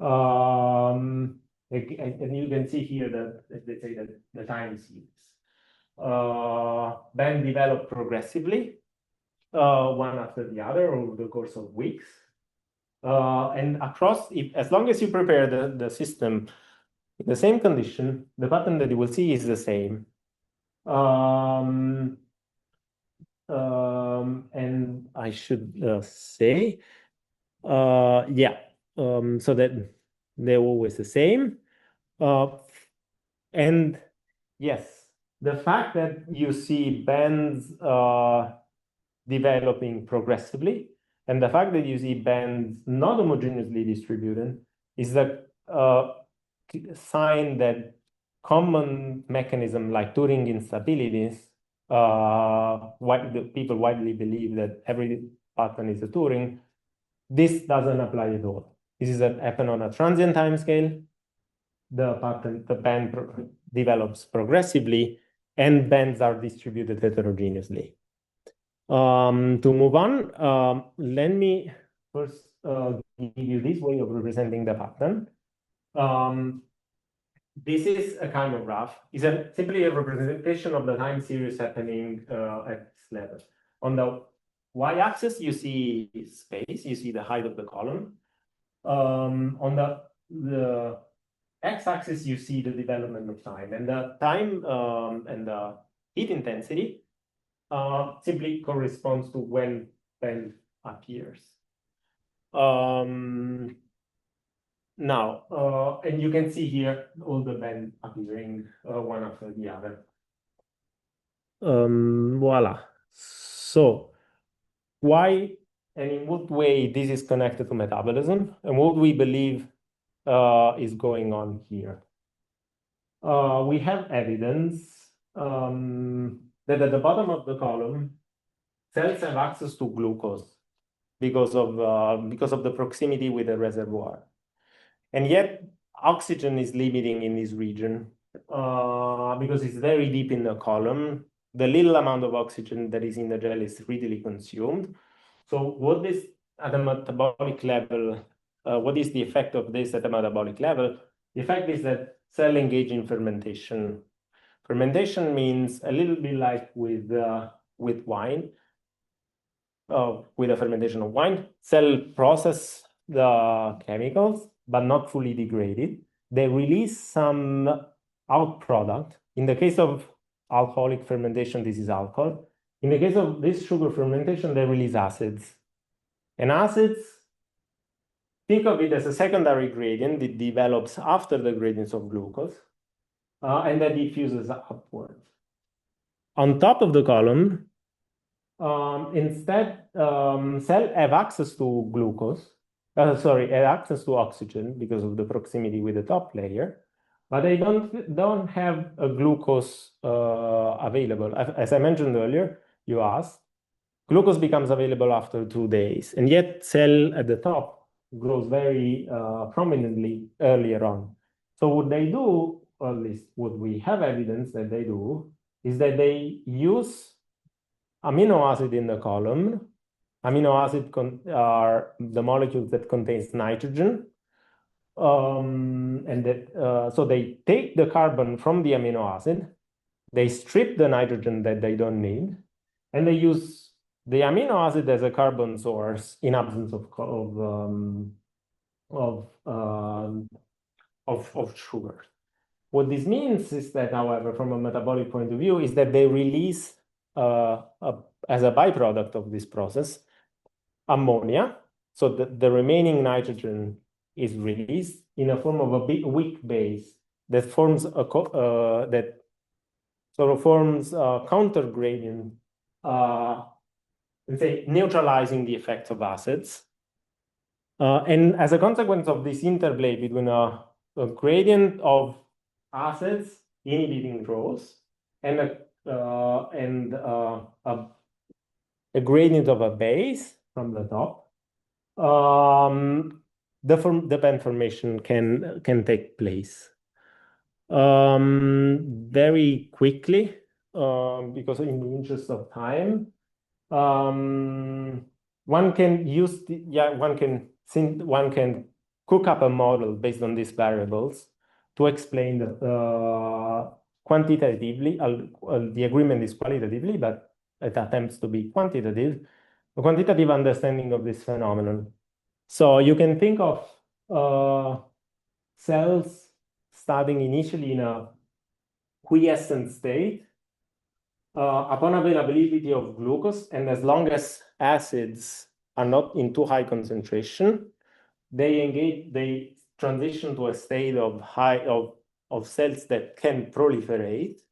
And you can see here that they say that the time series then develop progressively, one after the other over the course of weeks. And as long as you prepare the system in the same condition, the pattern that you will see is the same. And I should say, so that they're always the same. And yes, the fact that you see bands developing progressively, and the fact that you see bands not homogeneously distributed is a sign that common mechanism like Turing instabilities the people widely believe that every pattern is a Turing. This doesn't apply at all. This is happen on a transient time scale. The band develops progressively, and bands are distributed heterogeneously. To move on, let me first give you this way of representing the pattern. This is a kind of graph. It's simply a representation of the time series happening at this level. On the y-axis, you see space, you see the height of the column. On the x-axis, you see the development of time, and the time and the heat intensity simply corresponds to when band appears. Now, and you can see here all the band appearing one after the other. Voila. So why and in what way this is connected to metabolism, and what we believe is going on here? We have evidence that at the bottom of the column, cells have access to glucose because of the proximity with the reservoir. And yet, oxygen is limiting in this region because it's very deep in the column. The little amount of oxygen that is in the gel is readily consumed. So what is at a metabolic level, what is the effect of this at a metabolic level? The effect is that cells engage in fermentation. Fermentation means a little bit like with wine, with the fermentation of wine. Cell process the chemicals, but not fully degraded. They release some out product. In the case of alcoholic fermentation, this is alcohol. In the case of this sugar fermentation, they release acids. And acids, think of it as a secondary gradient that develops after the gradients of glucose, and that diffuses upwards. On top of the column, instead, cells have access to glucose, have access to oxygen because of the proximity with the top layer, but they don't have a glucose available. As I mentioned earlier, you asked, glucose becomes available after 2 days, and yet cell at the top grows very prominently earlier on. So what they do, or at least what we have evidence that they do, is that they use amino acid in the column. Amino acid are the molecules that contains nitrogen, and that so they take the carbon from the amino acid, they strip the nitrogen that they don't need, and they use the amino acid as a carbon source in absence of sugar. What this means is that, however, from a metabolic point of view, is that they release as a byproduct of this process ammonia, so the remaining nitrogen is released in a form of a weak base that forms that sort of forms a counter gradient, let's say neutralizing the effects of acids. And as a consequence of this interplay between a gradient of acids inhibiting growth and a gradient of a base from the top, the band formation can take place very quickly, because in the interest of time, one can cook up a model based on these variables to explain quantitatively. The agreement is qualitatively, but it attempts to be quantitative, a quantitative understanding of this phenomenon. So you can think of cells starting initially in a quiescent state upon availability of glucose, and as long as acids are not in too high concentration, they transition to a state of cells that can proliferate.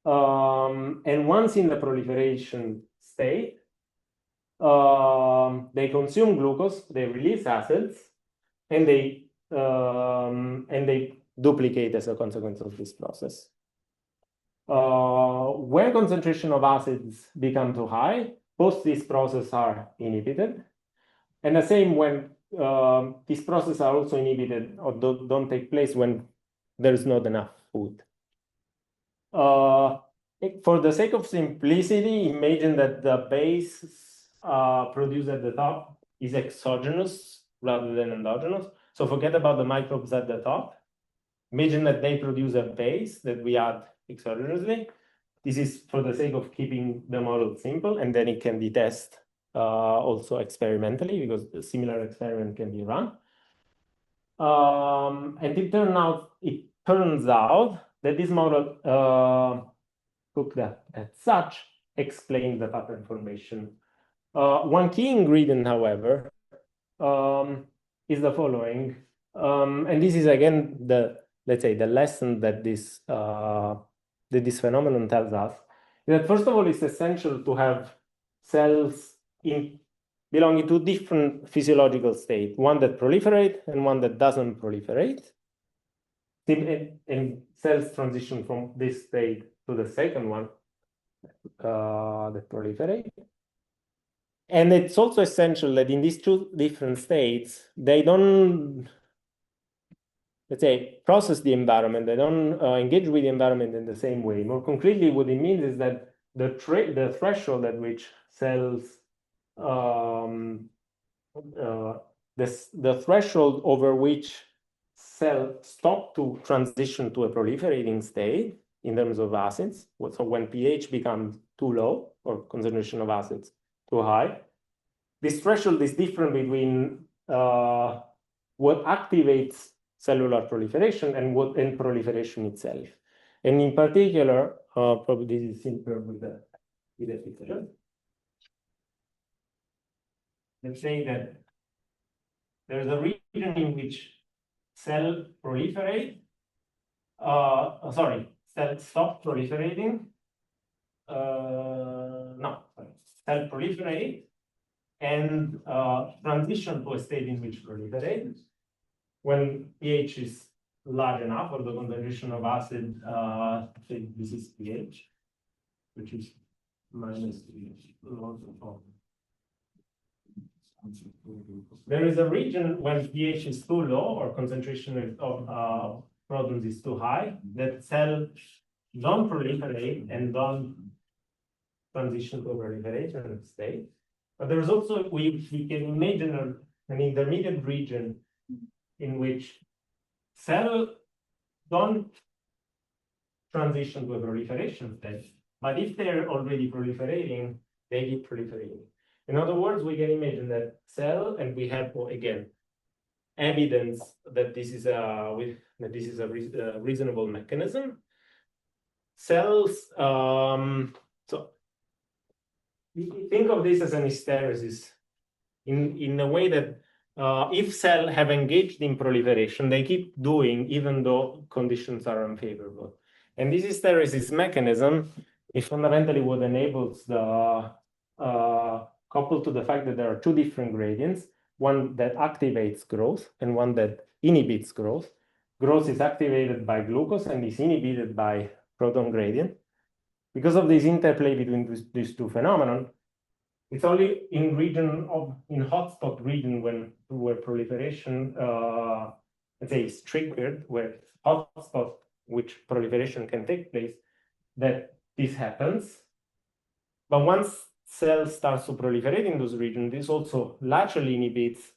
And once in the proliferation state, they consume glucose, they release acids, and they duplicate as a consequence of this process. when concentration of acids become too high, both these processes are inhibited. And the same when these processes are also inhibited or don't take place when there's not enough food. For the sake of simplicity, imagine that the base produced at the top is exogenous rather than endogenous. So forget about the microbes at the top. Imagine that they produce a base that we add exogenously. This is for the sake of keeping the model simple, and then it can be tested also experimentally, because a similar experiment can be run. And it turns out that this model cooked as such explains the pattern formation. One key ingredient, however, is the following, and this is again let's say the lesson that this phenomenon tells us, is that first of all, it's essential to have cells belonging to different physiological states, one that proliferate and one that doesn't proliferate. And cells transition from this state to the second one that proliferate. And it's also essential that in these two different states, they don't, let's say, process the environment. They don't engage with the environment in the same way. More concretely, what it means is that the threshold at which cells, the threshold over which cells stop to transition to a proliferating state in terms of acids. So when pH becomes too low or concentration of acids too high, this threshold is different between what activates cellular proliferation and proliferation itself. And in particular, probably this is simpler with the picture. Let's say that there's a region in which cell proliferate, cell stop proliferating. Cell proliferate and transition to a state in which proliferate when pH is large enough, or the concentration of acid, this is pH, which is minus pH. There is a region when pH is too low or concentration of protons is too high, that cells don't proliferate and don't transition to a proliferation state. But there's also, we can imagine an intermediate region in which cells don't transition to a proliferation state, but if they're already proliferating, they keep proliferating. In other words, we can imagine that cell, and we have again evidence that this is a reasonable mechanism. Cells, so think of this as an hysteresis in a way that if cells have engaged in proliferation, they keep doing even though conditions are unfavorable. And this hysteresis mechanism is fundamentally what enables the coupled to the fact that there are two different gradients, one that activates growth and one that inhibits growth. Growth is activated by glucose and is inhibited by proton gradient. Because of this interplay between these two phenomena, it's only in hotspot region where proliferation, let's say, is triggered, where hotspot which proliferation can take place, that this happens. But once cells start to proliferate in those regions, this also laterally inhibits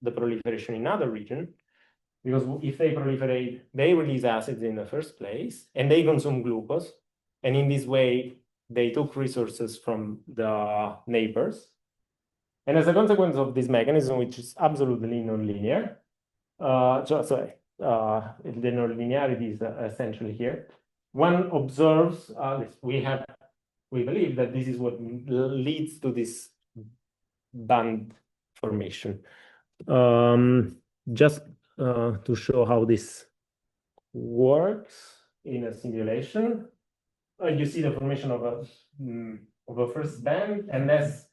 the proliferation in other regions, because if they proliferate, they release acids in the first place, and they consume glucose, and in this way, they took resources from the neighbors. And as a consequence of this mechanism, which is absolutely nonlinear, the nonlinearity is essentially here, one observes, we believe that this is what leads to this band formation. Just to show how this works in a simulation, you see the formation of a first band, and this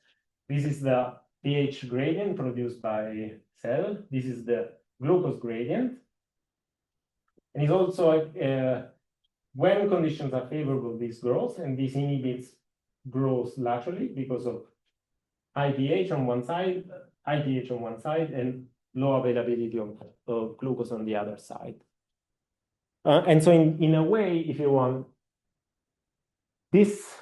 is the pH gradient produced by cell. This is the glucose gradient, and it's also when conditions are favorable, this grows, and this inhibits growth laterally because of IPH on one side, and low availability of glucose on the other side. And so in a way, if you want, this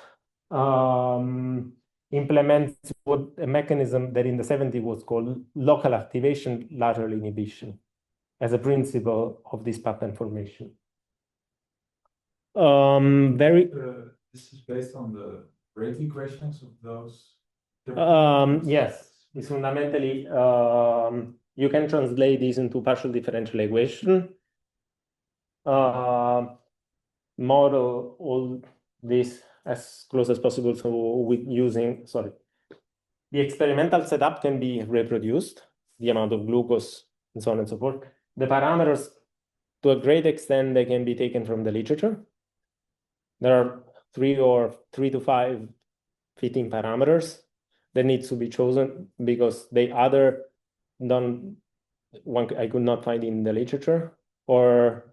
implements what a mechanism that in the 70s was called local activation lateral inhibition as a principle of this pattern formation. This is based on the rate equations of those. Yes, it's fundamentally, you can translate this into partial differential equation, model all this as close as possible. So with using, the experimental setup can be reproduced, the amount of glucose and so on and so forth. The parameters, to a great extent, they can be taken from the literature. There are 3 to 5 fitting parameters that needs to be chosen because they either I could not find in the literature, or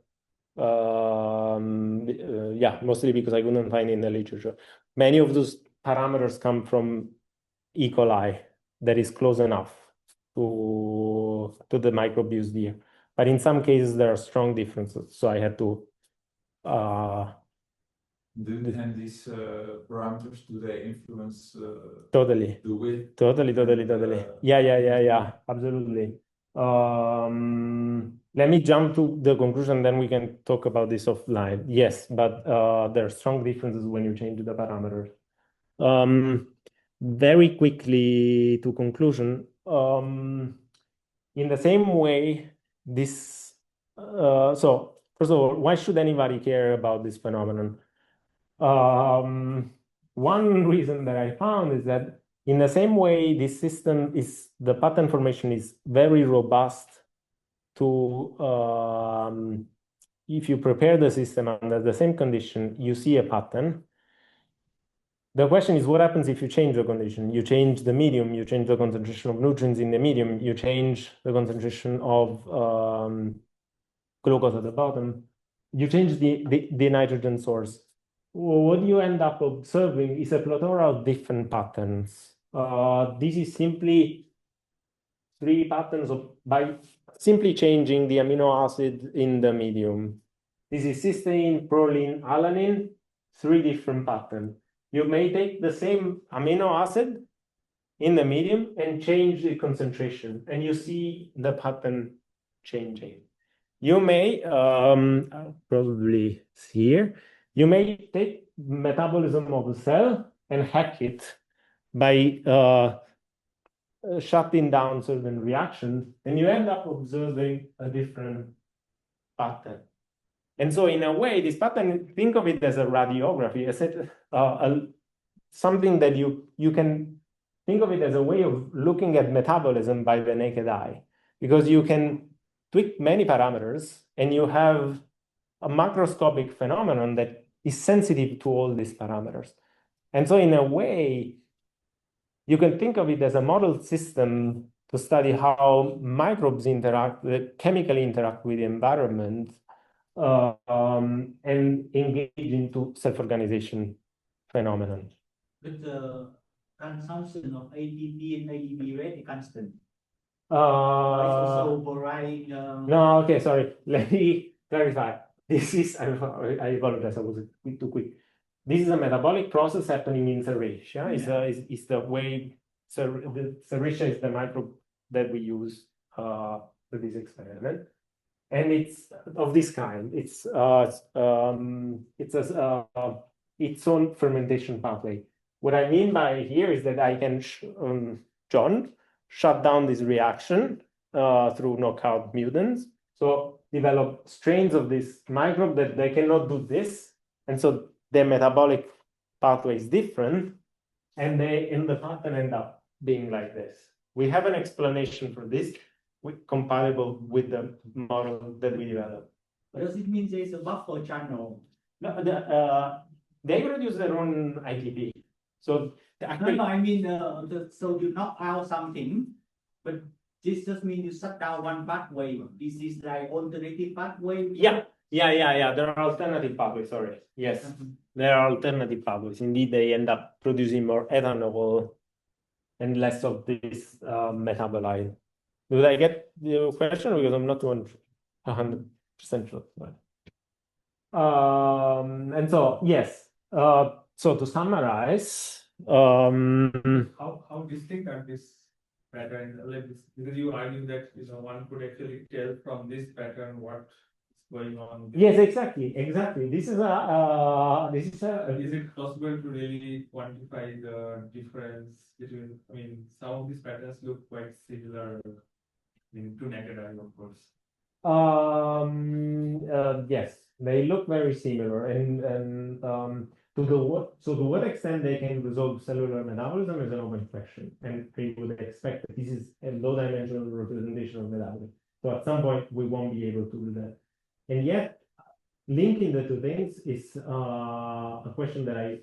mostly because I couldn't find in the literature. Many of those parameters come from E. coli that is close enough to the microbe used here. But in some cases, there are strong differences. So I had to and these parameters, do they influence totally the width? Totally. Yeah, absolutely. Let me jump to the conclusion, then we can talk about this offline. Yes, but there are strong differences when you change the parameters. Very quickly to conclusion, in the same way, this, so first of all, why should anybody care about this phenomenon? One reason that I found is that in the same way, this system the pattern formation is very robust to, if you prepare the system under the same condition, you see a pattern. The question is, what happens if you change the condition? You change the medium, you change the concentration of nutrients in the medium, you change the concentration of glucose at the bottom, you change the nitrogen source. What you end up observing is a plethora of different patterns. This is simply 3 patterns by simply changing the amino acid in the medium. This is cysteine, proline, alanine, 3 different patterns. You may take the same amino acid in the medium and change the concentration, and you see the pattern changing. You may, probably here, you may take metabolism of the cell and hack it by shutting down certain reactions, and you end up observing a different pattern. And so in a way, this pattern, think of it as a radiography, something that you can think of it as a way of looking at metabolism by the naked eye, because you can tweak many parameters and you have a macroscopic phenomenon that is sensitive to all these parameters. And so in a way, you can think of it as a model system to study how microbes chemically interact with the environment, and engage into self-organization phenomenon. But the consumption of ATP and ADP rate is constant. It's Uh, also varying. no, okay, sorry. Let me clarify. This is, I apologize, I was too quick. This is a metabolic process happening in Serratia. It's the way, Serratia is the microbe that we use for this experiment. And it's of this kind. It's its own fermentation pathway. What I mean by here is that I can, shut down this reaction through knockout mutants. So develop strains of this microbe that they cannot do this. And so their metabolic pathway is different. And they, in the pattern, end up being like this. We have an explanation for this, compatible with the model that we developed. Does it mean there's a buffer channel? No, they produce their own ITP. So actually, No, I mean, so you knock out something, but this just means you shut down one pathway. This is like alternative pathway. yeah. Yeah. There are alternative pathways, sorry. Yes, there are alternative pathways. Indeed, they end up producing more ethanol and less of this metabolite. Did I get the question? Because I'm not 100% sure. And so, yes. So to summarize, How distinct are these patterns? Like this, because you argue that one could actually tell from this pattern what's going on. yes, exactly. This is Is it possible to really quantify the difference between? I mean, some of these patterns look quite similar to naked eye, of course. yes, they look very similar, and to what extent they can resolve cellular metabolism is an open question, and we would expect that this is a low-dimensional representation of metabolism. So at some point we won't be able to do that, and yet linking the two things is a question that I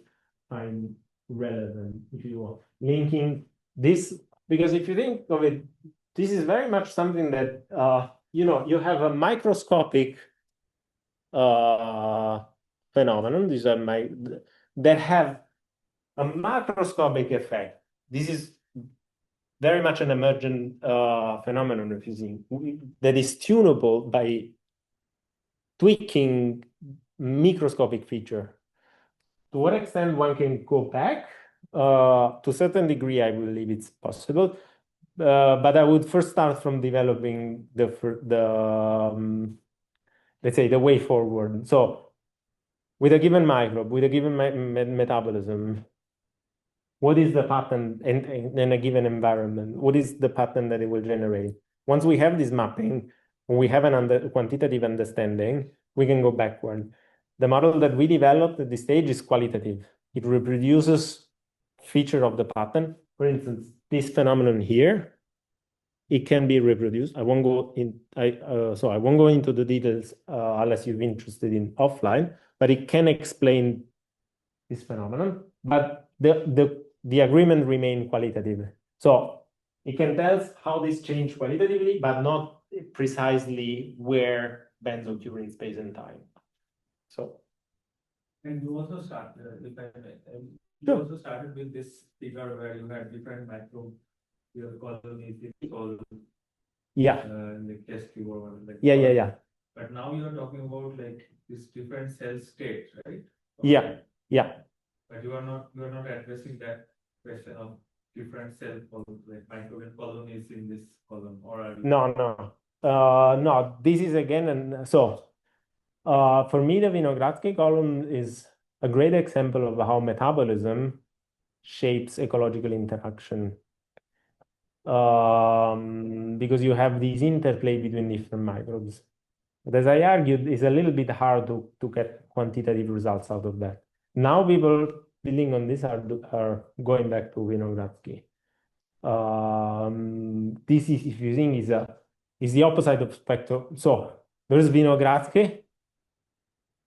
find relevant, if you want. Linking this, because if you think of it, this is very much something that you have a microscopic phenomenon. These are that have a macroscopic effect. This is very much an emergent phenomenon of physics that is tunable by tweaking microscopic feature. To what extent one can go back? To a certain degree, I believe it's possible. But I would first start from developing let's say the way forward. So with a given microbe, with a given metabolism, what is the pattern in a given environment? What is the pattern that it will generate? Once we have this mapping, when we have an quantitative understanding, we can go backward. The model that we developed at this stage is qualitative. It reproduces feature of the pattern. For instance, this phenomenon here, it can be reproduced. I won't go into the details unless you're interested in offline, but it can explain this phenomenon. But the agreement remain qualitative. So it can tell us how this changed qualitatively, but not precisely where bands occur in space and time. So. And you also started, Sure. started with this figure where you had different micro colonies, like test tube or like. Yeah. But now you're talking about like this different cell states, right? Yeah. But you are not addressing that question of different cell columns, like microbial colonies in this column, or are you? No. No, this is again, and so for me, the Vinogradsky column is a great example of how metabolism shapes ecological interaction. Because you have this interplay between different microbes. But as I argued, it's a little bit hard to get quantitative results out of that. Now people building on this are going back to Vinogradsky. This is, if you think, is the opposite of spectrum. So there's Vinogradsky,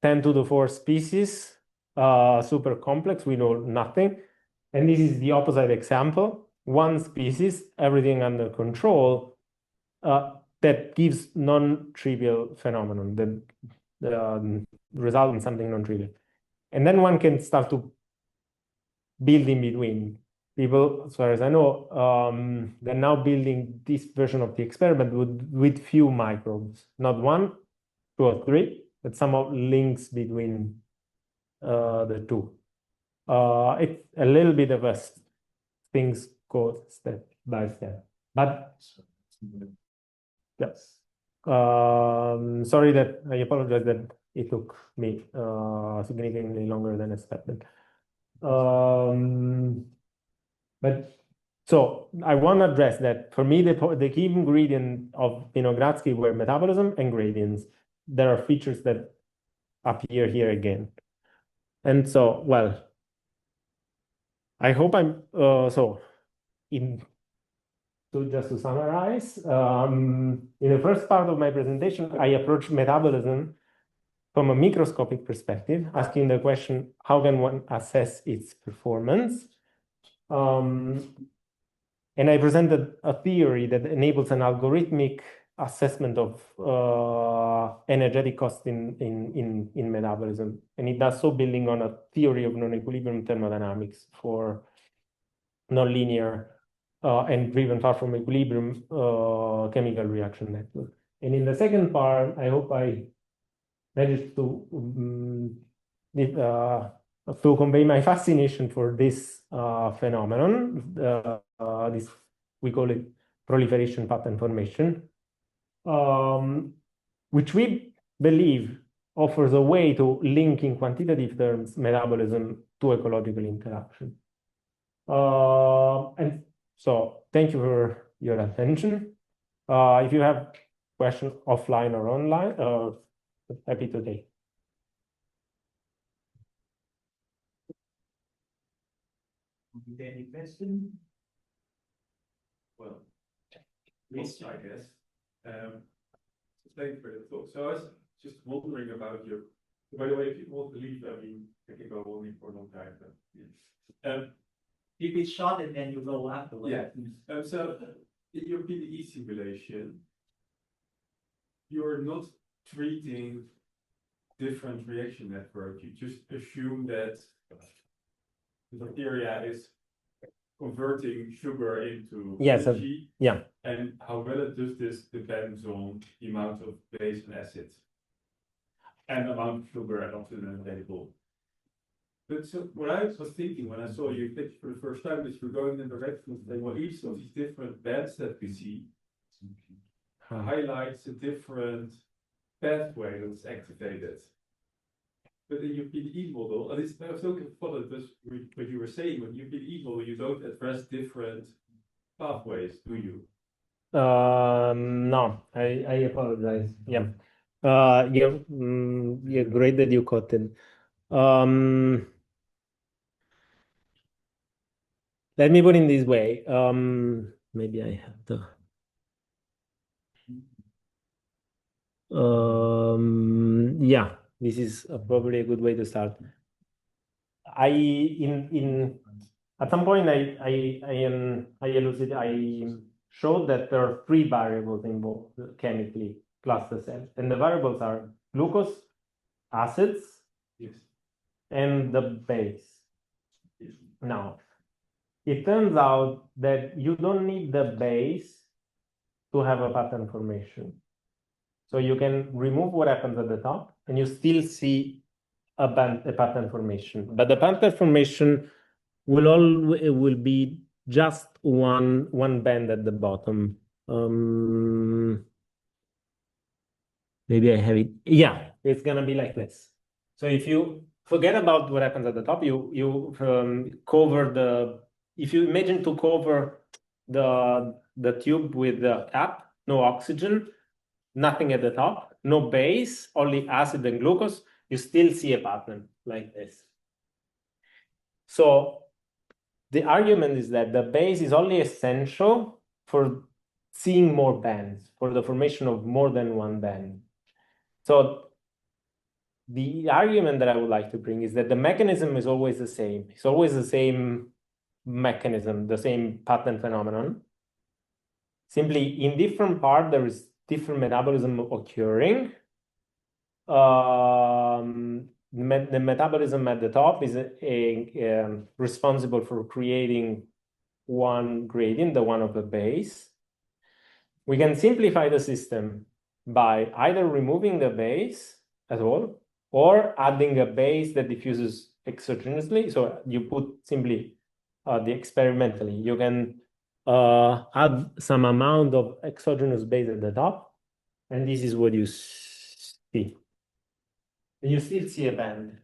10 to the 4 species, super complex, we know nothing. And this is the opposite example. One species, everything under control, that gives non-trivial phenomenon, that result in something non-trivial. And then one can start to build in between. People, as far as I know, they're now building this version of the experiment with few microbes, not 1, 2 or 3, but somehow links between the two. It's a little bit of a things go step by step, but yes. Sorry that I apologize that it took me significantly longer than expected. But so I want to address that for me, the key ingredient of Vinogradsky were metabolism and gradients. There are features that appear here again. And so, well, I hope I'm, so just to summarize, in the first part of my presentation, I approached metabolism from a microscopic perspective, asking the question, how can one assess its performance? And I presented a theory that enables an algorithmic assessment of energetic cost in metabolism, and it does so building on a theory of non-equilibrium thermodynamics for nonlinear and driven far from equilibrium chemical reaction network. And in the second part, I hope I managed to convey my fascination for this phenomenon. This, we call it proliferation pattern formation, which we believe offers a way to link in quantitative terms metabolism to ecological interaction. And so thank you for your attention. If you have questions offline or online, happy to take. Any question? Well, yes, I guess. Thank you for the talk. So I was just wondering about your. By the way, if you won't believe, I mean, I can go only for a long time. But, yeah. If it's short and then you go afterwards. Yeah. So in your PDE simulation, you're not treating different reaction networks. You just assume that the bacteria is converting sugar into energy. Yeah. And how well does this depends on the amount of base and acid and the amount of sugar and oxygen available. But so what I was thinking when I saw you pitch for the first time is you're going in the direction of saying, well, each of these different bands that we see highlights a different pathway that's activated. But in your PDE model, at least I was looking for this, what you were saying, when your PDE model, you don't address different pathways, do you? No, I apologize. Yeah. Yeah, great that you caught it. Let me put it in this way. Maybe I have the. Yeah, this is probably a good way to start. At some point I showed that there are three variables involved chemically plus the cell, and the variables are glucose, acids, Yes. and the base. Yes. Now, it turns out that you don't need the base to have a pattern formation. So you can remove what happens at the top, and you still see a pattern formation. But the pattern formation will be just one band at the bottom. Maybe I have it. Yeah, it's gonna be like this. So if you forget about what happens at the top, you cover the. If you imagine to cover the tube with the cap, no oxygen, nothing at the top, no base, only acid and glucose, you still see a pattern like this. So the argument is that the base is only essential for seeing more bands, for the formation of more than one band. So the argument that I would like to bring is that the mechanism is always the same. It's always the same mechanism, the same pattern phenomenon. Simply in different parts, there is different metabolism occurring. The metabolism at the top is responsible for creating one gradient, the one of the base. We can simplify the system by either removing the base at all or adding a base that diffuses exogenously. So you put simply the experimentally, you can add some amount of exogenous base at the top, and this is what you see. And you still see a band.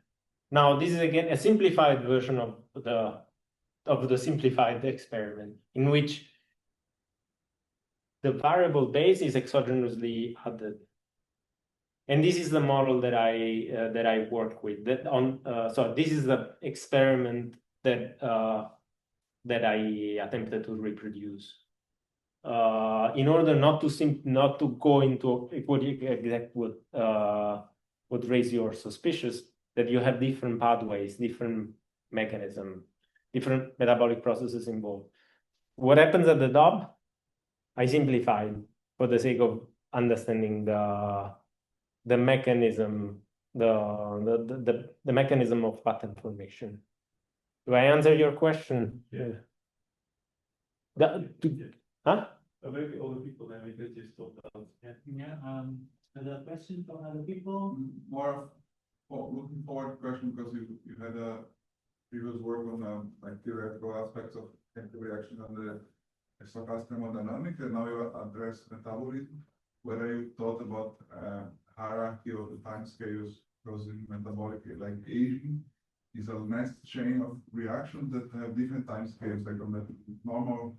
Now, this is again a simplified version of the simplified experiment in which the variable base is exogenously added. And this is the model that I work with. So this is the experiment that I attempted to reproduce. In order not to go into exact what raise your suspicious that you have different pathways, different mechanism, different metabolic processes involved. What happens at the top? I simplified for the sake of understanding the mechanism, the mechanism of pattern formation. Do I answer your question? Yeah. Huh? Maybe other people then we could just talk about. Yeah, other question from other people? More looking forward question because you had a previous work on like theoretical aspects of chemical reaction on the stochastic thermodynamics, and now you address metabolism. Whether you thought about hierarchy of the time scales causing metabolic, like aging is a nest chain of reactions that have different time scales, like on the normal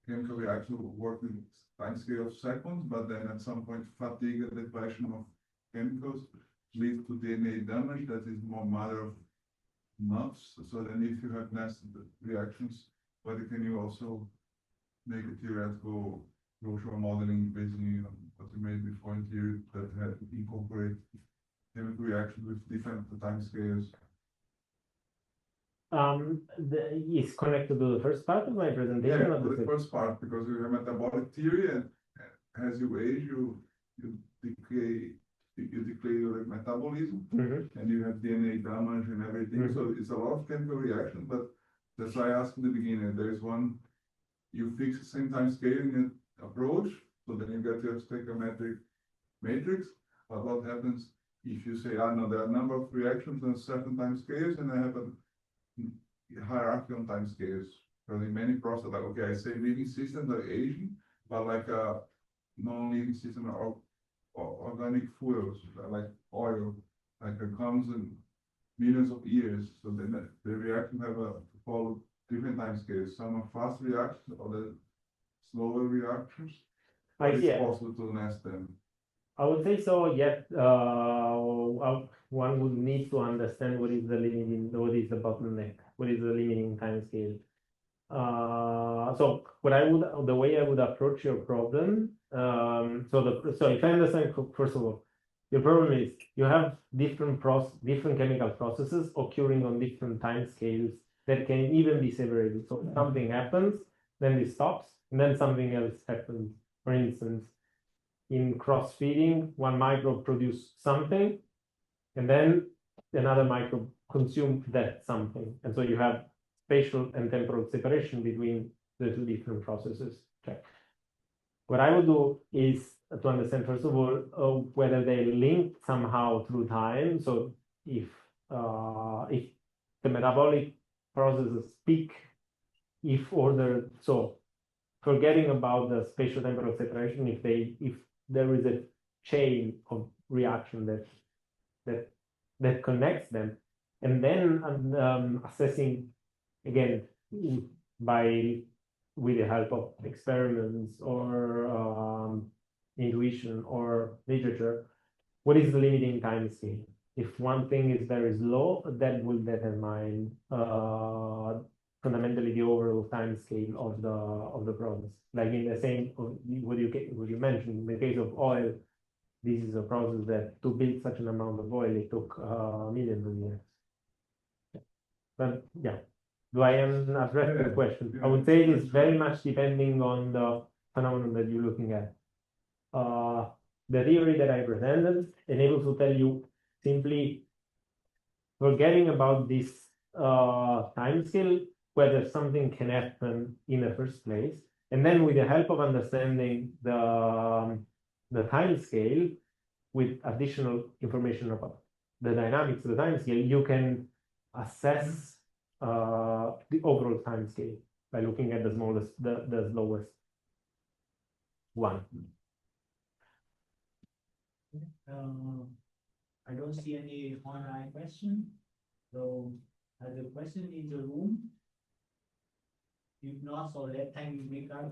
chemical reaction work with time scale of seconds, but then at some point fatigue and depletion of chemicals leads to DNA damage that is more matter of months. So then if you have nested reactions, whether can you also make a theoretical Roche modeling based on what you made before in theory that had incorporate chemical reactions with different time scales? Is connected to the first part of my presentation. Yeah, the first part, because you have metabolic theory, and as you age, you decay your metabolism, and you have DNA damage and everything. So it's a lot of chemical reaction, but that's why I asked in the beginning. There is one, you fix the same time scaling approach, so then you get your stoichiometric matrix. But what happens if you say, no, there are a number of reactions on certain time scales, and I have a hierarchy on time scales? Because in many processes, like, okay, I say living systems are aging, but like a non-living system or organic fuels, like oil, like it comes in millions of years. So then the reaction have to follow different time scales. Some are fast reactions, other slower reactions. It's possible to nest them. I would say so, yet one would need to understand what is the bottleneck, what is the limiting time scale. So the way I would approach your problem, so if I understand, first of all, your problem is you have different chemical processes occurring on different time scales that can even be separated. So something happens, then it stops, and then something else happens. For instance, in cross-feeding, one microbe produces something, and then another microbe consumes that something. And so you have spatial and temporal separation between the two different processes. Okay. What I would do is to understand, first of all, whether they link somehow through time. So if the metabolic processes peak, if ordered, so forgetting about the spatial temporal separation, if there is a chain of reaction that connects them, and then assessing again with the help of experiments or intuition or literature, what is the limiting time scale? If one thing is very slow, that will determine fundamentally the overall time scale of the process. Like in the same what you mentioned, in the case of oil, this is a process that to build such an amount of oil, it took millions of years. But yeah, do I address the question? I would say it is very much depending on the phenomenon that you're looking at. The theory that I presented enables to tell you simply forgetting about this time scale, whether something can happen in the first place, and then with the help of understanding the time scale with additional information about the dynamics of the time scale, you can assess the overall time scale by looking at the slowest one. I don't see any online question. So, has a question in the room? If not, so let time make our